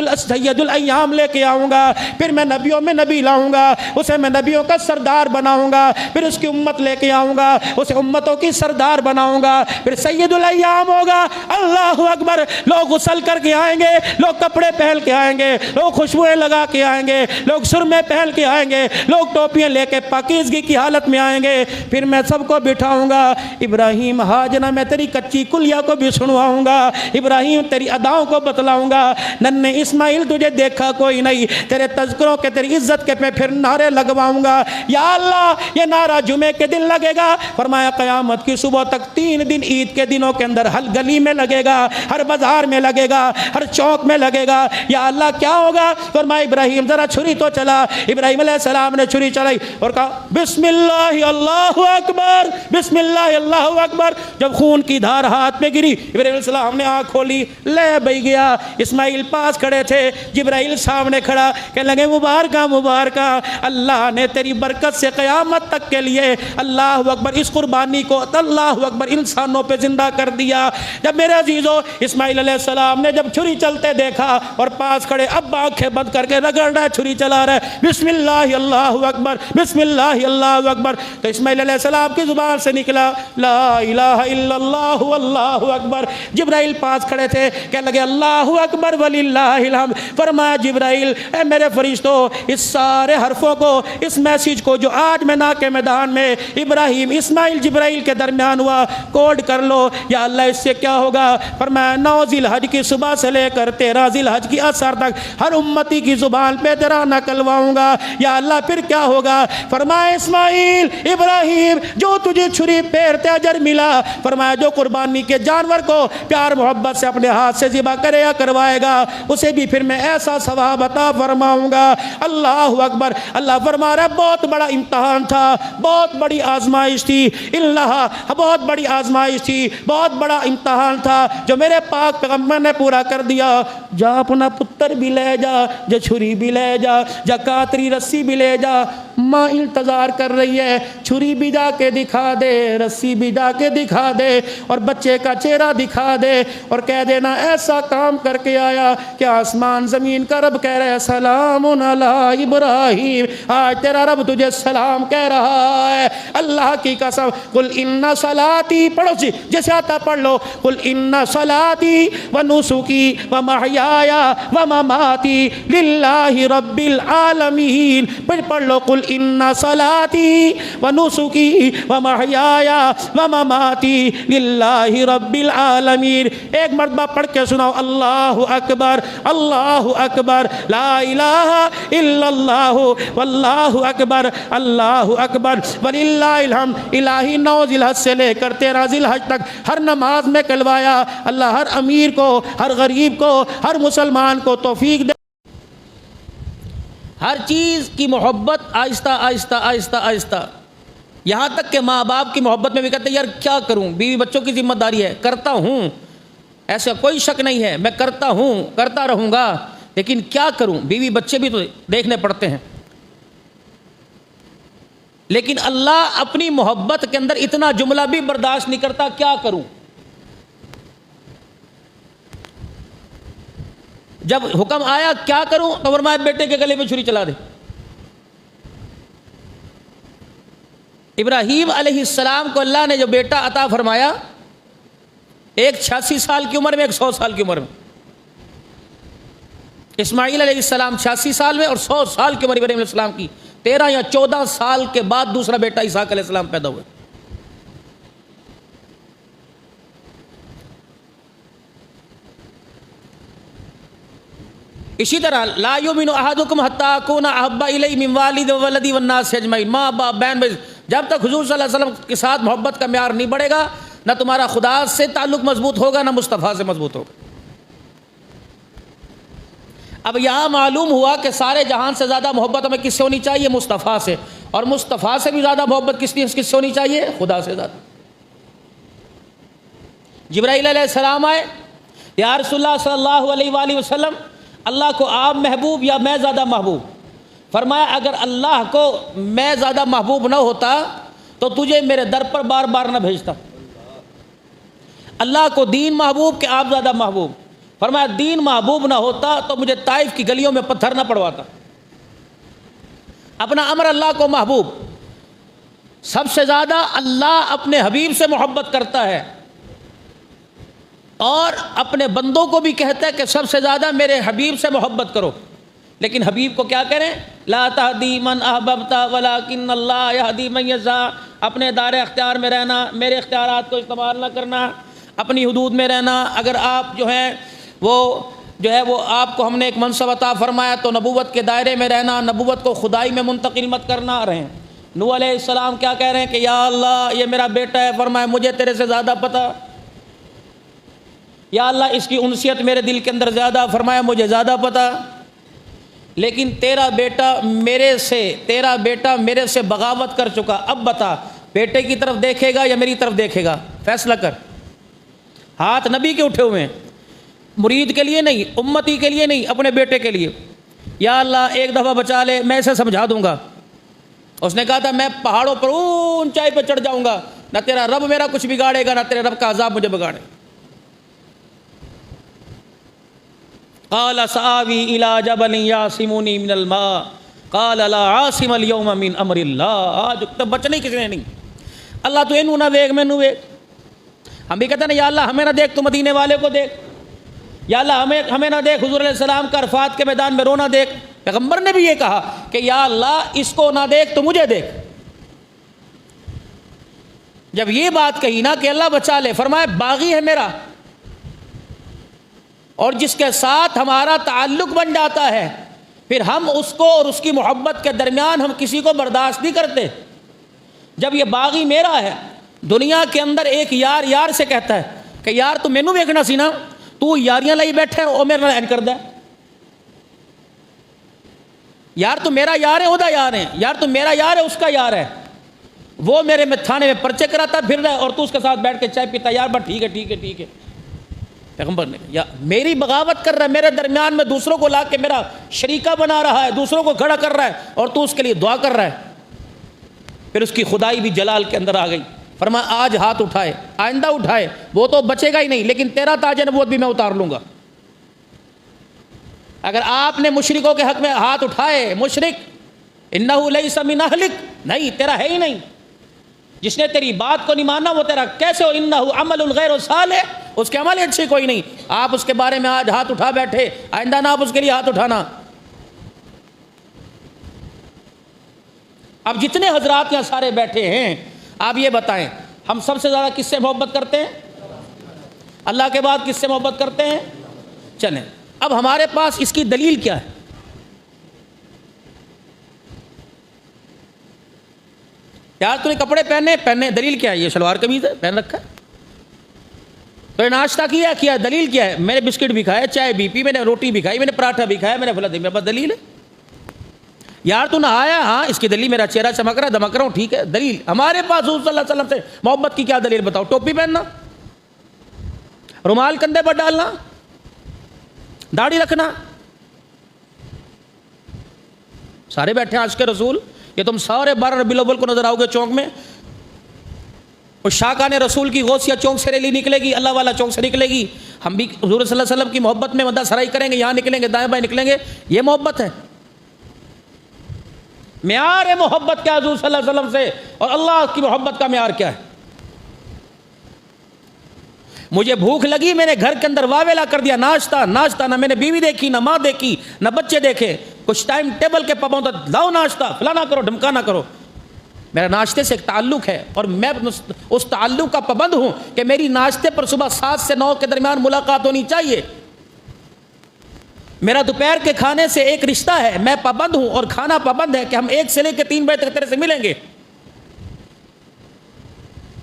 Speaker 1: الایام لے کے آؤں گا، پھر میں نبیوں میں نبی لاؤں گا، اسے میں نبیوں کا سردار بناؤں گا، پھر اس کی امت لے کے آؤں گا، اسے امتوں کی سردار بناؤں گا، پھر سید الایام ہوگا، اللہ اکبر، لوگ غسل کر کے آئیں گے، لوگ کپڑے پہن کے آئیں گے، لوگ خوشبوئیں لگا کے آئیں گے، لوگ سرمے پہن کے آئیں گے، لوگ ٹوپیاں لے کے پاکیزگی کی حالت میں آئیں گے، پھر میں سب کو بٹھاؤں گا، ابراہیم ہاجنا میں تیری کچی کلیہ کو بھی سنواؤں گا، ابراہیم تیری اداؤں کو بتلاؤں گا، ننھے اسماعیل تجھے دیکھا کوئی نہیں، تیرے تذکروں کے تیری عزت کے میں پھر نعرے لگواؤں گا، یا اللہ یہ نعرہ جمعے کے دن لگے گا، فرمایا قیامت کی صبح تک 3 دن عید کے دنوں کے اندر ہر گلی میں لگے گا، ہر بازار میں لگے گا، ہر چوک میں لگے گا، یا اللہ کیا ہوگا؟ فرمایا ابراہیم ذرا چھری تو چلا، ابراہیم علیہ السلام نے چھری چلائی اور کہا بسم اللہ اللہ اکبر، بسم اللہ اللہ اکبر، جب خون کی دھار ہاتھ میں گری، ابراہیم علیہ السلام نے آنکھ کھولی، لے بہ گیا، اسماعیل پاس کھڑے تھے، جبرائیل سامنے کھڑا، کہنے لگے مبارکہ مبارکہ، اللہ نے تیری برکت سے قیامت تک کے لیے اللہ اکبر اس قربانی کو اللہ اکبر انسانوں پہ زندہ کر دیا۔ جب میرے عزیزو اسماعیل علیہ السلام نے جب چھری چلتے دیکھا اور پاس کھڑے اب آنکھیں بند کر کے رگڑ رہا ہے، چھری چلا رہا ہے، بسم اللہ اللہ اکبر، بسم اللہ اللہ اکبر، تو اسماعیل علیہ السلام کی زبان سے نکلا لا الہ الا اللہ واللہ اکبر۔ جبرائیل پاس کھڑے تھے، کہنے لگے اللہ اکبر وللہ الحمد۔ فرمایا جبرائیل اے میرے فرشتوں، اس سارے حرفوں کو، اس میسیج کو جو آج میں کے میدان میں ابراہیم اسماعیل جبرائیل کے درمیان ہوا کوڈ کر لو، یا اللہ اس سے کیا ہوگا؟ فرمایا 9 ذی الحج کی صبح سے لے کر 13 ذی الحج کی عصر تک ہر امتی کی زبان پہ تیرا نکلواؤں گا، یا اللہ پھر کیا ہوگا؟ فرمایا اسماعیل ابراہیم جو تجھے چھری پھیرتے اجر ملا، فرمایا جو قربانی کے جانور کو پیار محبت سے اپنے ہاتھ سے ذبح کرے یا کروائے گا اسے بھی پھر میں ایسا ثواب عطا فرماؤں گا۔ اللہ اکبر۔ اللہ فرما رہا ہے بہت بڑا امتحان تھا، بہت بڑی آزمائش تھی، اللہ بہت بڑی آزمائش تھی، بہت بڑا امتحان تھا جو میرے پاک پیغمبر نے پورا کر دیا۔ جا اپنا پتر بھی لے جا، جا چھری بھی لے جا، جا کاتری رسی بھی لے جا، ماں انتظار کر رہی ہے، چھری بھی جا کے دکھا دے، رسی بھی جا کے دکھا دے، اور بچے کا چہرہ دکھا دے، اور کہہ دینا ایسا کام کر کے آیا کہ آسمان زمین کا رب کہہ رہا ہے سلام علی ابراہیم، آج تیرا رب تجھے سلام کہہ رہا ہے۔ اللہ کی قسم، قل ان صلاتی، پڑھو جی جیسے آتا پڑھ لو، قل ان صلاتی و نسکی و محیای و مماتی للہ رب العالمین، پڑھ لو قل ان صلاتی و نسکی و محیای و مماتی للہ رب العالمین۔ ایک مرتبہ پڑھ کے سناؤ اللہ اکبر، اللہ اکبر، لا الہ الا اللہ واللہ اکبر، اللہ اکبر وللہ الحمد۔ الہی 9 ذی الحج سے لے کر 13 ذی الحج تک ہر نماز میں کلوایا، اللہ ہر امیر کو، ہر غریب کو، ہر مسلمان کو توفیق دے۔ ہر چیز کی محبت آہستہ آہستہ آہستہ آہستہ، یہاں تک کہ ماں باپ کی محبت میں بھی کہتے ہیں یار کیا کروں، بیوی بچوں کی ذمہ داری ہے، کرتا ہوں، ایسا کوئی شک نہیں ہے، میں کرتا ہوں، کرتا رہوں گا، لیکن کیا کروں، بیوی بچے بھی تو دیکھنے پڑتے ہیں۔ لیکن اللہ اپنی محبت کے اندر اتنا جملہ بھی برداشت نہیں کرتا، کیا کروں۔ جب حکم آیا کیا کروں تو فرمایا بیٹے کے گلے میں چھری چلا دے۔ ابراہیم علیہ السلام کو اللہ نے جو بیٹا عطا فرمایا، ایک 86 سال کی عمر میں، ایک 100 سال کی عمر میں۔ اسماعیل علیہ السلام 86 سال میں اور 100 سال کی عمر ابراہیم علیہ السلام کی، 13 یا 14 سال کے بعد دوسرا بیٹا اسحاق علیہ السلام پیدا ہوئے۔ اسی طرح لا یؤمن احدکم حتی اکون احب الی من والدی وولدی والناس اجمعین، ماں باپ بہن بھائی، جب تک حضور صلی اللہ علیہ وسلم کے ساتھ محبت کا معیار نہیں بڑھے گا، نہ تمہارا خدا سے تعلق مضبوط ہوگا، نہ مصطفیٰ سے مضبوط ہوگا۔ اب یہاں معلوم ہوا کہ سارے جہان سے زیادہ محبت ہمیں کس سے ہونی چاہیے؟ مصطفیٰ سے، اور مصطفیٰ سے بھی زیادہ محبت کس سے ہونی چاہیے؟ خدا سے زیادہ۔ جبرائیل علیہ السلام آئے، یا رسول اللہ صلی اللہ علیہ وآلہ وسلم اللہ کو آپ محبوب یا میں زیادہ محبوب؟ فرمایا اگر اللہ کو میں زیادہ محبوب نہ ہوتا تو تجھے میرے در پر بار بار نہ بھیجتا۔ اللہ کو دین محبوب کہ آپ زیادہ محبوب؟ فرمایا دین محبوب نہ ہوتا تو مجھے طائف کی گلیوں میں پتھر نہ پڑواتا۔ اپنا امر اللہ کو محبوب، سب سے زیادہ اللہ اپنے حبیب سے محبت کرتا ہے، اور اپنے بندوں کو بھی کہتا ہے کہ سب سے زیادہ میرے حبیب سے محبت کرو، لیکن حبیب کو کیا کریں؟ لا تہدی من احببت ولکن اللہ یہدی من یشاء، اپنے دار اختیار میں رہنا، میرے اختیارات کو استعمال نہ کرنا، اپنی حدود میں رہنا۔ اگر آپ وہ آپ کو ہم نے ایک منصب عطا فرمایا تو نبوت کے دائرے میں رہنا، نبوت کو خدائی میں منتقل مت کرنا رہیں۔ نوح علیہ السلام کیا کہہ رہے ہیں کہ یا اللہ یہ میرا بیٹا ہے، فرمایا مجھے تیرے سے زیادہ پتہ۔ یا اللہ اس کی انسیت میرے دل کے اندر زیادہ، فرمایا مجھے زیادہ پتہ، لیکن تیرا بیٹا میرے سے بغاوت کر چکا، اب بتا بیٹے کی طرف دیکھے گا یا میری طرف دیکھے گا؟ فیصلہ کر۔ ہاتھ نبی کے اٹھے ہوئے ہیں، مرید کے لیے نہیں، امتی کے لیے نہیں، اپنے بیٹے کے لیے۔ یا اللہ ایک دفعہ بچا لے، میں اسے سمجھا دوں گا۔ اس نے کہا تھا میں پہاڑوں پر اونچائی پہ چڑھ جاؤں گا، نہ تیرا رب میرا کچھ بگاڑے گا، نہ تیرے رب کا عذاب مجھے بگاڑے۔ قال سآوی الی جبل یعصمنی من الماء قال لا عاصم اليوم من امر اللہ۔ آج تک بچنے کسی نے نہیں۔ اللہ تو اینو نہ دیکھ مینوں دیکھ۔ ہم بھی کہتے ہیں نا یا اللہ ہمیں نہ دیکھ تو مدینے والے کو دیکھ، یا اللہ ہمیں نہ دیکھ حضور علیہ السلام کا عرفات کے میدان میں رونا دیکھ۔ پیغمبر نے بھی یہ کہا کہ یا اللہ اس کو نہ دیکھ تو مجھے دیکھ۔ جب یہ بات کہی نا کہ اللہ بچا لے، فرمایا باغی ہے میرا، اور جس کے ساتھ ہمارا تعلق بن جاتا ہے پھر ہم اس کو اور اس کی محبت کے درمیان ہم کسی کو برداشت نہیں کرتے۔ جب یہ باغی میرا ہے، دنیا کے اندر ایک یار سے کہتا ہے کہ یار تو مینوں ویکھنا سی نا، تو یاریاں لائی بیٹھا ہے، او میرے نال این کردا ہے۔ یار تو میرا یار ہے، اودا یار ہے، یار تو میرا یار ہے، اس کا یار ہے، وہ میرے میں تھانے میں پرچے کراتا پھر رہا ہے اور تو اس کے ساتھ بیٹھ کے چائے پیتا، یار بس ٹھیک ہے ٹھیک ہے ٹھیک ہے۔ پیغمبر نے یا میری بغاوت کر رہا ہے، میرے درمیان میں دوسروں کو لا کے میرا شریکہ بنا رہا ہے، دوسروں کو کھڑا کر رہا ہے، اور تو اس کے لیے دعا کر رہا ہے۔ پھر اس کی خدائی بھی جلال کے اندر آ گئی۔ فرمایا آج ہاتھ اٹھائے، آئندہ اٹھائے، وہ تو بچے گا ہی نہیں، لیکن تیرا تاج نبوت بھی میں اتار لوں گا۔ اگر آپ نے مشرکوں کے حق میں ہاتھ اٹھائے، مشرک انہ لیس من اہلک، نہیں تیرا ہے ہی نہیں، جس نے تیری بات کو نہیں مانا وہ تیرا کیسے ہو؟ انہ عمل غیر صالح، اس کے عمل اچھے کوئی نہیں، آپ اس کے بارے میں آج ہاتھ اٹھا بیٹھے، آئندہ نہ آپ اس کے لیے ہاتھ اٹھانا۔ اب جتنے حضرات یہاں سارے بیٹھے ہیں، آپ یہ بتائیں ہم سب سے زیادہ کس سے محبت کرتے ہیں؟ اللہ کے بعد کس سے محبت کرتے ہیں؟ چلیں اب ہمارے پاس اس کی دلیل کیا ہے؟ یار تو نے کپڑے پہنے، دلیل کیا ہے؟ یہ شلوار قمیض ہے پہن رکھا ہے، تو نے ناشتہ کیا، دلیل کیا ہے؟ میں نے بسکٹ بھی کھایا، چائے بھی پی، میں نے روٹی بھی کھائی، میں نے پراٹھا بھی کھایا، میں نے پھلا، میرے پاس دلیل ہے۔ یار تو نہ آیا، ہاں اس کی دلیل میرا چہرہ چمک رہا ہے، دمک رہا ہوں، ٹھیک ہے دلیل ہمارے پاس حضور صلی اللہ علیہ وسلم سے محبت کی کیا دلیل بتاؤ؟ ٹوپی پہننا، رومال کندھے پر ڈالنا، داڑھی رکھنا۔ سارے بیٹھے ہیں عاشق رسول، یہ تم سارے 12 ربیع الاول کو نظر آؤ گے چوک میں، اور شاکان رسول کی غوثیہ چوک سے ریلی نکلے گی، اللہ والا چوک سے نکلے گی، ہم بھی حضور صلی اللہ علیہ وسلم کی محبت میں مدح سرائی کریں گے، یہاں نکلیں گے، دائیں بائیں نکلیں گے، یہ محبت ہے؟ معیار محبت کیا حضور صلی اللہ علیہ وسلم سے، اور اللہ کی محبت کا معیار کیا ہے؟ مجھے بھوک لگی، میں نے گھر کے اندر واویلا کر دیا، ناشتہ نہ میں نے بیوی دیکھی، نہ ماں دیکھی، نہ بچے دیکھے، کچھ ٹائم ٹیبل کے پابند، لاؤ ناشتہ، فلانا کرو ڈھمکانا کرو۔ میرا ناشتے سے ایک تعلق ہے، اور میں اس تعلق کا پابند ہوں کہ میری ناشتے پر صبح 7 سے 9 کے درمیان ملاقات ہونی چاہیے۔ میرا دوپہر کے کھانے سے ایک رشتہ ہے، میں پابند ہوں، اور کھانا پابند ہے کہ ہم 1 سے لے کے 3 بجے تک تیرے سے ملیں گے۔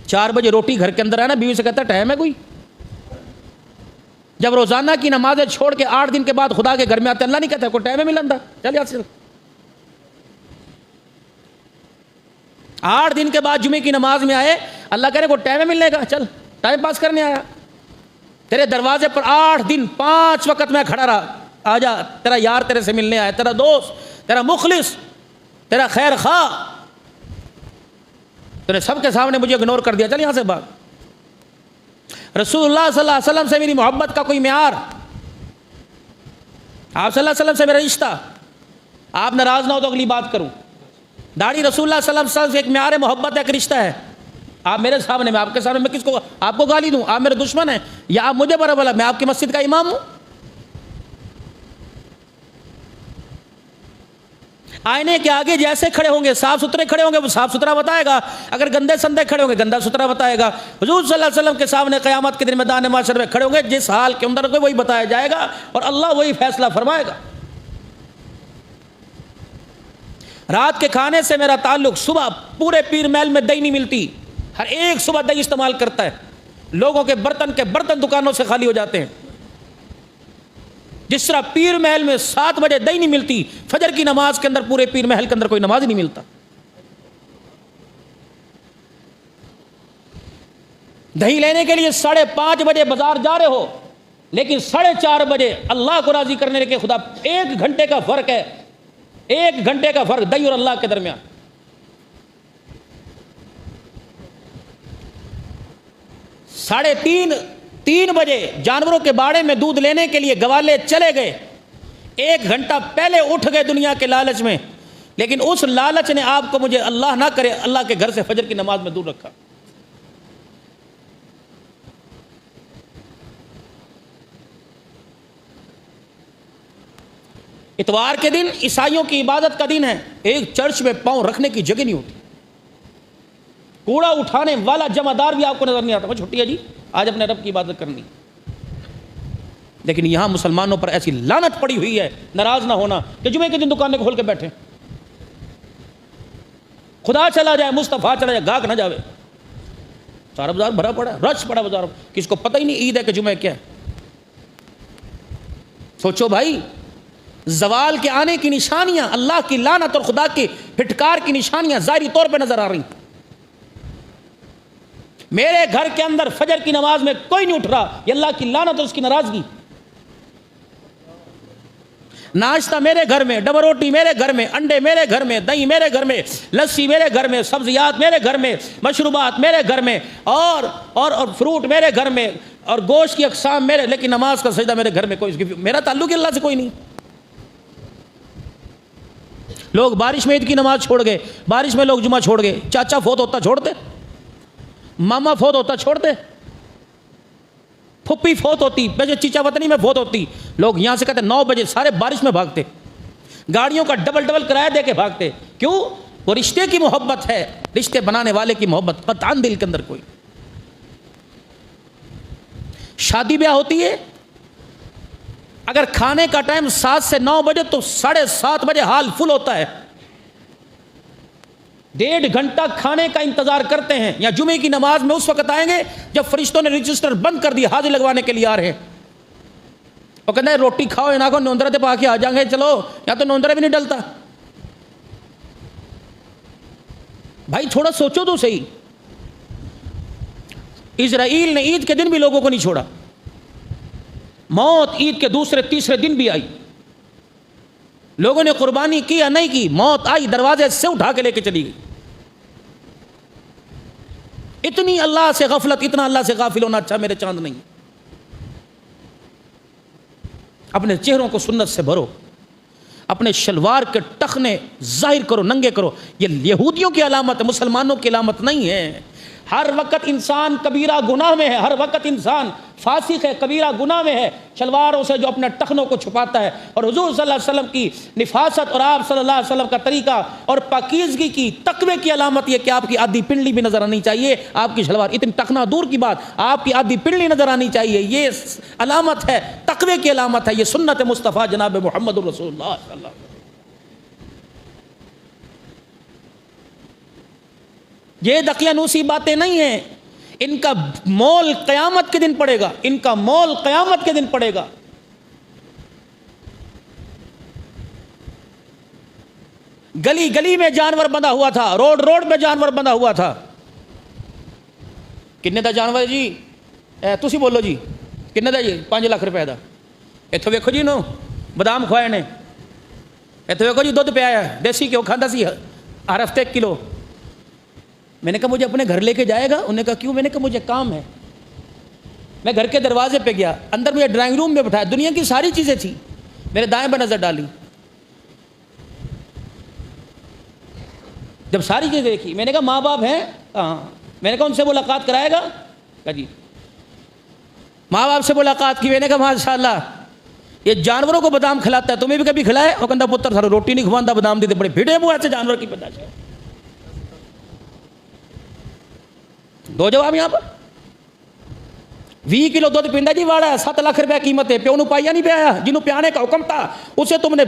Speaker 1: 4 بجے روٹی گھر کے اندر ہے نا، بیوی سے کہتا ہے ٹائم ہے کوئی؟ جب روزانہ کی نمازیں چھوڑ کے 8 دن کے بعد خدا کے گھر میں آتے، اللہ نہیں کہتا کوئی ٹائم ہے ملن دا، چل یار 8 دن کے بعد جمعے کی نماز میں آئے، اللہ کہہ رہے کوئی ٹائم ہے ملنے کا، چل ٹائم پاس کرنے آیا۔ تیرے دروازے پر 8 دن 5 وقت میں کھڑا رہا، آ جا، تیرا یار تیرے سے ملنے آیا، تیرا دوست، تیرا مخلص، تیرا خیر خواہ، تو نے سب کے سامنے مجھے اگنور کر دیا، چل یہاں سے بھاگ۔ رسول اللہ صلی اللہ علیہ وسلم سے میری محبت کا کوئی معیار، آپ صلی اللہ علیہ وسلم سے میرا رشتہ، آپ ناراض نہ ہو تو اگلی بات کروں۔ داڑھی رسول اللہ صلی اللہ علیہ وسلم سے ایک معیار محبت ہے، ایک رشتہ ہے۔ آپ میرے سامنے، میں آپ کے سامنے، میں کس کو آپ کو گالی دوں؟ آپ میرے دشمن ہیں یا آپ مجھے برا بلا؟ میں آپ کی مسجد کا امام ہوں۔ آئینے کے آگے جیسے کھڑے ہوں گے، صاف ستھرے کھڑے ہوں گے، وہ صاف ستھرا بتائے گا، اگر گندے سندے کھڑے ہوں گے گندا ستھرا بتائے گا۔ حضور صلی اللہ علیہ وسلم کے سامنے قیامت کے دن میدان محشر میں کھڑے ہوں گے، جس حال کے اندر کوئی وہی بتایا جائے گا اور اللہ وہی فیصلہ فرمائے گا۔ رات کے کھانے سے میرا تعلق، صبح پورے پیر محل میں دہی نہیں ملتی، ہر ایک صبح دہی استعمال کرتا ہے، لوگوں کے برتن دکانوں سے خالی ہو جاتے ہیں۔ جس طرح پیر محل میں 7 بجے دہی نہیں ملتی، فجر کی نماز کے اندر پورے پیر محل کے اندر کوئی نماز ہی نہیں ملتا۔ دہی لینے کے لیے 5:30 بجے بازار جا رہے ہو، لیکن 4:30 بجے اللہ کو راضی کرنے کے خدا 1 گھنٹے کا فرق ہے، 1 گھنٹے کا فرق دہی اور اللہ کے درمیان۔ 3:30 بجے جانوروں کے باڑے میں دودھ لینے کے لیے گوالے چلے گئے، 1 گھنٹہ پہلے اٹھ گئے دنیا کے لالچ میں، لیکن اس لالچ نے آپ کو، مجھے اللہ نہ کرے، اللہ کے گھر سے فجر کی نماز میں دور رکھا۔ اتوار کے دن عیسائیوں کی عبادت کا دن ہے، ایک چرچ میں پاؤں رکھنے کی جگہ نہیں ہوتی، کوڑا اٹھانے والا جمع دار بھی آپ کو نظر نہیں آتا، وہ چھٹی ہے جی، آج اپنے رب کی عبادت کرنی۔ لیکن یہاں مسلمانوں پر ایسی لعنت پڑی ہوئی ہے، ناراض نہ ہونا، کہ جمعے کے دن دکانیں کھول کے بیٹھے، خدا چلا جائے، مصطفیٰ چلا جائے، گاہک نہ جاوے، سارا بازار بھرا پڑا ہے، رش پڑا بازار، کس کو پتہ ہی نہیں عید ہے کہ جمعہ کیا ہے۔ سوچو بھائی، زوال کے آنے کی نشانیاں، اللہ کی لعنت اور خدا کی پھٹکار کی نشانیاں ظاہری طور پہ نظر آ رہی ہیں۔ میرے گھر کے اندر فجر کی نماز میں کوئی نہیں اٹھ رہا، یہ اللہ کی لعنت اور اس کی ناراضگی۔ ناشتہ میرے گھر میں، ڈبل روٹی میرے گھر میں، انڈے میرے گھر میں، دہی میرے گھر میں، لسی میرے گھر میں، سبزیات میرے گھر میں، مشروبات میرے گھر میں، اور فروٹ میرے گھر میں، اور گوشت کی اقسام میرے، لیکن نماز کا سجدہ میرے گھر میں کوئی، میرا تعلق اللہ سے کوئی نہیں۔ لوگ بارش میں عید کی نماز چھوڑ گئے، بارش میں لوگ جمعہ چھوڑ گئے، چاچا فوت ہوتا چھوڑتے، ماما فوت ہوتا چھوڑتے، پھپھی فوت ہوتی، بجے چیچا وطنی میں فوت ہوتی، لوگ یہاں سے کہتے 9 بجے سارے بارش میں بھاگتے، گاڑیوں کا ڈبل کرایہ دے کے بھاگتے، کیوں؟ وہ رشتے کی محبت ہے، رشتے بنانے والے کی محبت، قطعاً دل کے اندر کوئی۔ شادی بیاہ ہوتی ہے، اگر کھانے کا ٹائم 7 سے 9 بجے تو 7:30 بجے حال فل ہوتا ہے، 1.5 گھنٹہ کھانے کا انتظار کرتے ہیں، یا جمعے کی نماز میں اس وقت آئیں گے جب فرشتوں نے رجسٹر بند کر دیا، حاضری لگوانے کے لیے آ رہے ہیں، وہ کہتے ہیں روٹی کھاؤ یا نہ کھاؤ، نوندرا تے پا کے آ جائیں گے، چلو، یا تو نوندرا بھی نہیں ڈلتا۔ بھائی تھوڑا سوچو تو صحیح، اسرائیل نے عید کے دن بھی لوگوں کو نہیں چھوڑا، موت عید کے دوسرے تیسرے دن بھی آئی، لوگوں نے قربانی کی یا نہیں کی، موت آئی، دروازے سے اٹھا کے لے کے چلی گئی۔ اتنی اللہ سے غفلت، اتنا اللہ سے غافل ہونا اچھا میرے چاند نہیں۔ اپنے چہروں کو سنت سے بھرو، اپنے شلوار کے ٹخنے ظاہر کرو، ننگے کرو، یہ یہودیوں کی علامت ہے، مسلمانوں کی علامت نہیں ہے۔ ہر وقت انسان کبیرہ گناہ میں ہے، ہر وقت انسان فاسق ہے، کبیرہ گناہ میں ہے، شلواروں سے جو اپنے ٹخنوں کو چھپاتا ہے۔ اور حضور صلی اللہ علیہ وسلم کی نفاست اور آپ صلی اللہ علیہ وسلم کا طریقہ اور پاکیزگی کی، تقوی کی علامت یہ کہ آپ کی آدھی پنڈلی بھی نظر آنی چاہیے، آپ کی شلوار اتنی ٹخنا دور کی بات، آپ کی آدھی پنڈلی نظر آنی چاہیے، یہ علامت ہے، تقوی کی علامت ہے، یہ سنت مصطفیٰ جناب محمد رسول اللہ صلی اللہ علیہ وسلم۔ یہ دقیانوسی باتیں نہیں ہیں، ان کا مول قیامت کے دن پڑے گا، ان کا مول قیامت کے دن پڑے گا۔ گلی گلی میں جانور بندھا ہوا تھا، روڈ میں جانور بندھا ہوا تھا۔ کتنے دا جانور جی؟ تسی بولو جی، کتنے دا جی؟ 5 لاکھ روپے دا۔ اتھو ویکھو جی نو، بادام کھوائے نے تو جی دودھ پہ آیا دیسی گھیو کھانا سی ہر ہفتے 1 کلو. میں نے کہا مجھے اپنے گھر لے کے جائے گا؟ انہوں نے کہا کیوں؟ میں نے کہا مجھے کام ہے. میں گھر کے دروازے پہ گیا, اندر مجھے ڈرائنگ روم میں بٹھایا, دنیا کی ساری چیزیں تھیں, میرے دائیں پہ نظر ڈالی, جب ساری چیزیں دیکھی میں نے کہا ماں باپ ہیں کہاں؟ میں نے کہا ان سے ملاقات کرائے گا؟ کہا جی. ماں باپ سے ملاقات کی, میں نے کہا ماشاءاللہ یہ جانوروں کو بادام کھلاتا ہے, تمہیں بھی کبھی کھلائے؟ وہ کہتا پتر سارا روٹی نہیں کھواندا بادام دیتے, بڑے بھیڑے منہ ایسے جانور کی پیدائش ہے. 2 جواب یہاں پر. 20 کلو دودھ پیندا جی واڑا ہے, 7 لاکھ روپے قیمت ہے, پیو نو پایا نہیں پیا, جنہوں پیانے کا حکم تھا اسے تم نے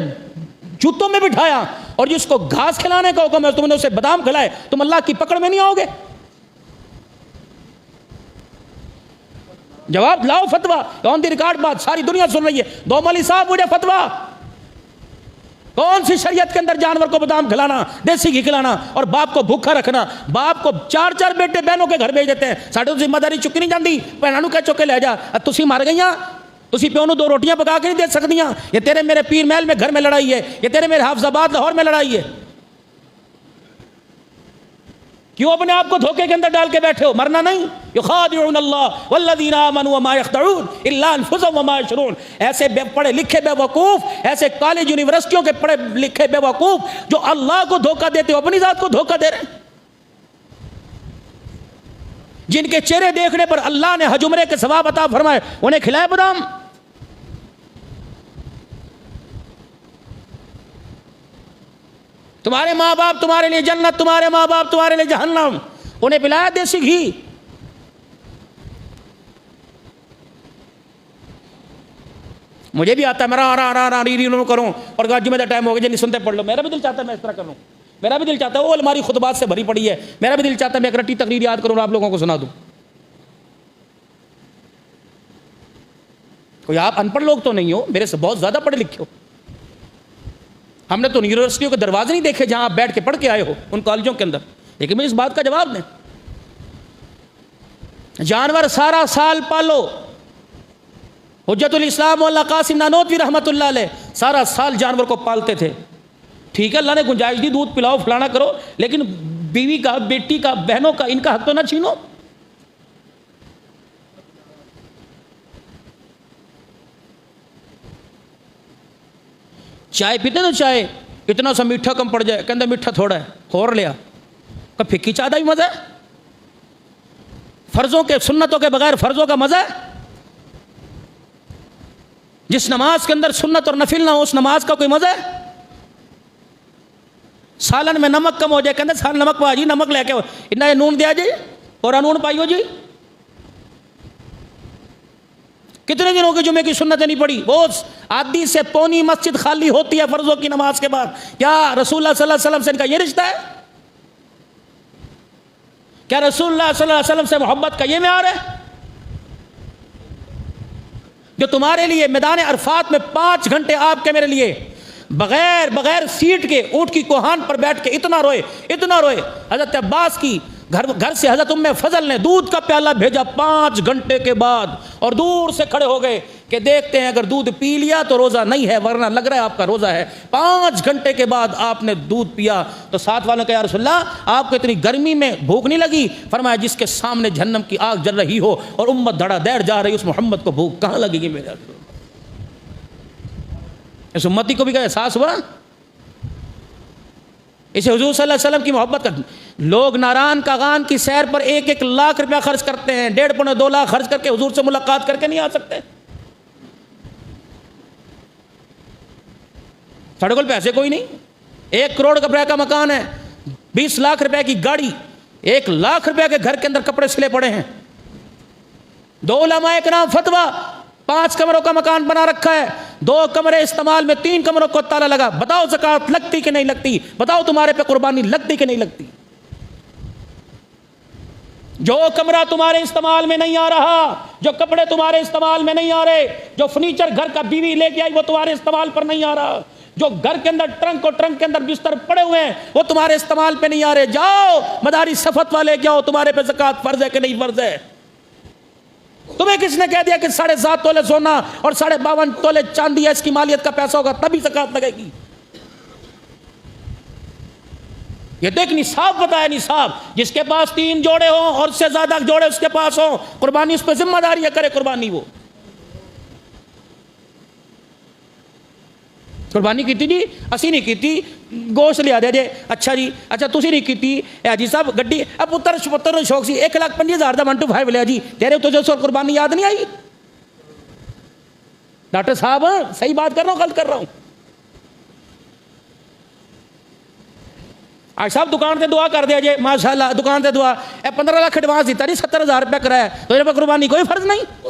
Speaker 1: جوتوں میں بٹھایا, اور جس کو گھاس کھلانے کا حکم ہے تم نے اسے بادام کھلائے, تم اللہ کی پکڑ میں نہیں آؤ گے؟ جواب لاؤ, فتوا آن دی ریکارڈ بات ساری دنیا سن رہی ہے. 2 مولوی صاحب مجھے فتوا, کون سی شریعت کے اندر جانور کو بادام کھلانا, دیسی گھی کھلانا اور باپ کو بھوکا رکھنا؟ باپ کو 4 بیٹے بہنوں کے گھر بھیج دیتے ہیں, ساڈے تو ذمہ داری چکی نہیں جاندی, بہنوں نو کہہ چکے لے جا, تسی مر گئیاں, تسی پیو نو 2 روٹیاں پکا کے نہیں دے سکدیاں. یہ تیرے میرے پیر محل میں گھر میں لڑائی ہے, یہ تیرے میرے حافظ آباد لاہور میں لڑائی ہے. کیوں اپنے آپ کو دھوکے کے اندر ڈال کے بیٹھے ہو؟ مرنا نہیں. یخادعون اللہ والذین آمنوا وما یخدعون الا انفسهم وما یشعرون. ایسے پڑھے لکھے بے وقوف, ایسے کالج یونیورسٹیوں کے پڑھے لکھے بے وقوف جو اللہ کو دھوکہ دیتے ہو, اپنی ذات کو دھوکہ دے رہے ہیں. جن کے چہرے دیکھنے پر اللہ نے حج عمرے کے ثواب عطا فرمائے, انہیں کھلائے بادام. تمہارے ماں باپ تمہارے لیے جنت, تمہارے ماں باپ تمہارے لیے جہنم, انہیں پلایا دیسی گھی. مجھے بھی آتا ہے میں را ری کروں, اور جمعہ کا ٹائم ہو گیا جی سنتے پڑھ لو. میرا بھی دل چاہتا ہے میں اس طرح کروں, میرا بھی دل چاہتا ہے, وہ الماری خطبات سے بھری پڑی ہے, میرا بھی دل چاہتا ہے میں ایک رٹی تقریر یاد کروں اور آپ لوگوں کو سنا دوں. کوئی آپ ان پڑھ لوگ تو نہیں ہو, میرے سے بہت زیادہ پڑھے لکھے ہو. ہم نے تو یونیورسٹیوں کے دروازے نہیں دیکھے جہاں آپ بیٹھ کے پڑھ کے آئے ہو ان کالجوں کے اندر, لیکن میں اس بات کا جواب دیں. جانور سارا سال پالو. حجت الاسلام مولا قاسم نانوتوی رحمۃ اللہ علیہ سارا سال جانور کو پالتے تھے. ٹھیک ہے اللہ نے گنجائش دی, دودھ پلاؤ فلانا کرو, لیکن بیوی کا, بیٹی کا, بہنوں کا, ان کا حق تو نہ چھینو. چائے پیتے نا, چائے اتنا سا میٹھا کم پڑ جائے, کہ میٹھا تھوڑا ہے, خور لیا, کہ پھکی چائے کا بھی مزہ ہے. فرضوں کے سنتوں کے بغیر فرضوں کا مزہ ہے. جس نماز کے اندر سنت اور نفل نہ ہو اس نماز کا کوئی مزہ ہے؟ سالن میں نمک کم ہو جائے, کہ سال نمک پا جی, نمک لے کے اتنا نون دیا جی, اور نون پائیو جی. کتنے دنوں کے جمعے کی سنتیں نہیں پڑی؟ وہ آدھی سے پونی مسجد خالی ہوتی ہے فرضوں کی نماز کے بعد. کیا رسول اللہ صلی اللہ علیہ وسلم سے ان کا یہ رشتہ ہے؟ کیا رسول اللہ صلی اللہ علیہ وسلم سے محبت کا یہ معیار ہے؟ جو تمہارے لیے میدان عرفات میں 5 گھنٹے آپ کے میرے لیے بغیر سیٹ کے اونٹ کی کوہان پر بیٹھ کے اتنا روئے. حضرت عباس کی گھر سے حضرت ام فضل نے دودھ کا پیالہ بھیجا 5 گھنٹے کے بعد, اور دور سے کھڑے ہو گئے کہ دیکھتے ہیں اگر دودھ پی لیا تو روزہ نہیں ہے, ورنہ لگ رہا ہے آپ کا روزہ ہے. 5 گھنٹے کے بعد آپ نے دودھ پیا تو ساتھ والوں نے کہا یا رسول اللہ آپ کو اتنی گرمی میں بھوک نہیں لگی؟ فرمایا جس کے سامنے جہنم کی آگ جل رہی ہو اور امت دھڑا دیر جا رہی, اس محمد کو بھوک کہاں لگے گی میرے؟ اس امتی کو بھی کیا احساس ہوا؟ اسے حضور صلی اللہ علیہ وسلم کی محبت کا. لوگ ناران کاغان کی سیر پر 1-1 لاکھ روپیہ خرچ کرتے ہیں, 1.5-2 لاکھ خرچ کر کے حضور سے ملاقات کر کے نہیں آ سکتے. ساڑھے کول پیسے کوئی نہیں, 1 کروڑ روپے کا مکان ہے, 20 لاکھ روپے کی گاڑی, 1 لاکھ روپے کے گھر کے اندر کپڑے سلے پڑے ہیں. 2 علماء کرام فتویٰ, 5 کمروں کا مکان بنا رکھا ہے, 2 کمرے استعمال میں, 3 کمروں کو تالا لگا. بتاؤ زکوٰۃ لگتی کہ نہیں لگتی؟ بتاؤ تمہارے پہ قربانی لگتی کہ نہیں لگتی؟ جو کمرہ تمہارے استعمال میں نہیں آ رہا, جو کپڑے تمہارے استعمال میں نہیں آ رہے, جو فرنیچر گھر کا بیوی لے کے آئی وہ تمہارے استعمال پر نہیں آ رہا, جو گھر کے اندر ٹرنک اور ٹرنک کے اندر بستر پڑے ہوئے ہیں وہ تمہارے استعمال پہ نہیں آ رہے, جاؤ مدارس صفت والے جاؤ, تمہارے پہ زکوٰۃ فرض ہے کہ نہیں فرض ہے؟ تمہیں کس نے کہہ دیا کہ 7.5 تولے سونا اور 52.5 تولے چاندی ہے اس کی مالیت کا پیسہ ہوگا تبھی زکوٰۃ لگے گی؟ یہ تو ایک نصاب بتایا، نصاب، جس کے پاس 3 جوڑے ہوں اور اس سے زیادہ جوڑے اس کے پاس ہوں، قربانی اس پہ ذمہ داری ہے، کرے قربانی۔ وہ قربانی کیتی جی اسی نہیں کیتی، گوشت لیا دے جے، اچھا جی، اچھا تسی نہیں کیتی، اے حاجی صاحب گڈی پتر شوق سی 1,50,000 دا 125 لیا جی، تیرے تو جو سو قربانی یاد نہیں آئی؟ ڈاکٹر صاحب صحیح بات کر رہا ہوں غلط کر رہا ہوں؟ آج صاحب دکان تے دعا کر دیا جے، ماشاءاللہ دکان تے دعا، 15 لاکھ ایڈوانس دیتا جی، 70,000 روپے کرایا، تو یہ قربانی کوئی فرض نہیں؟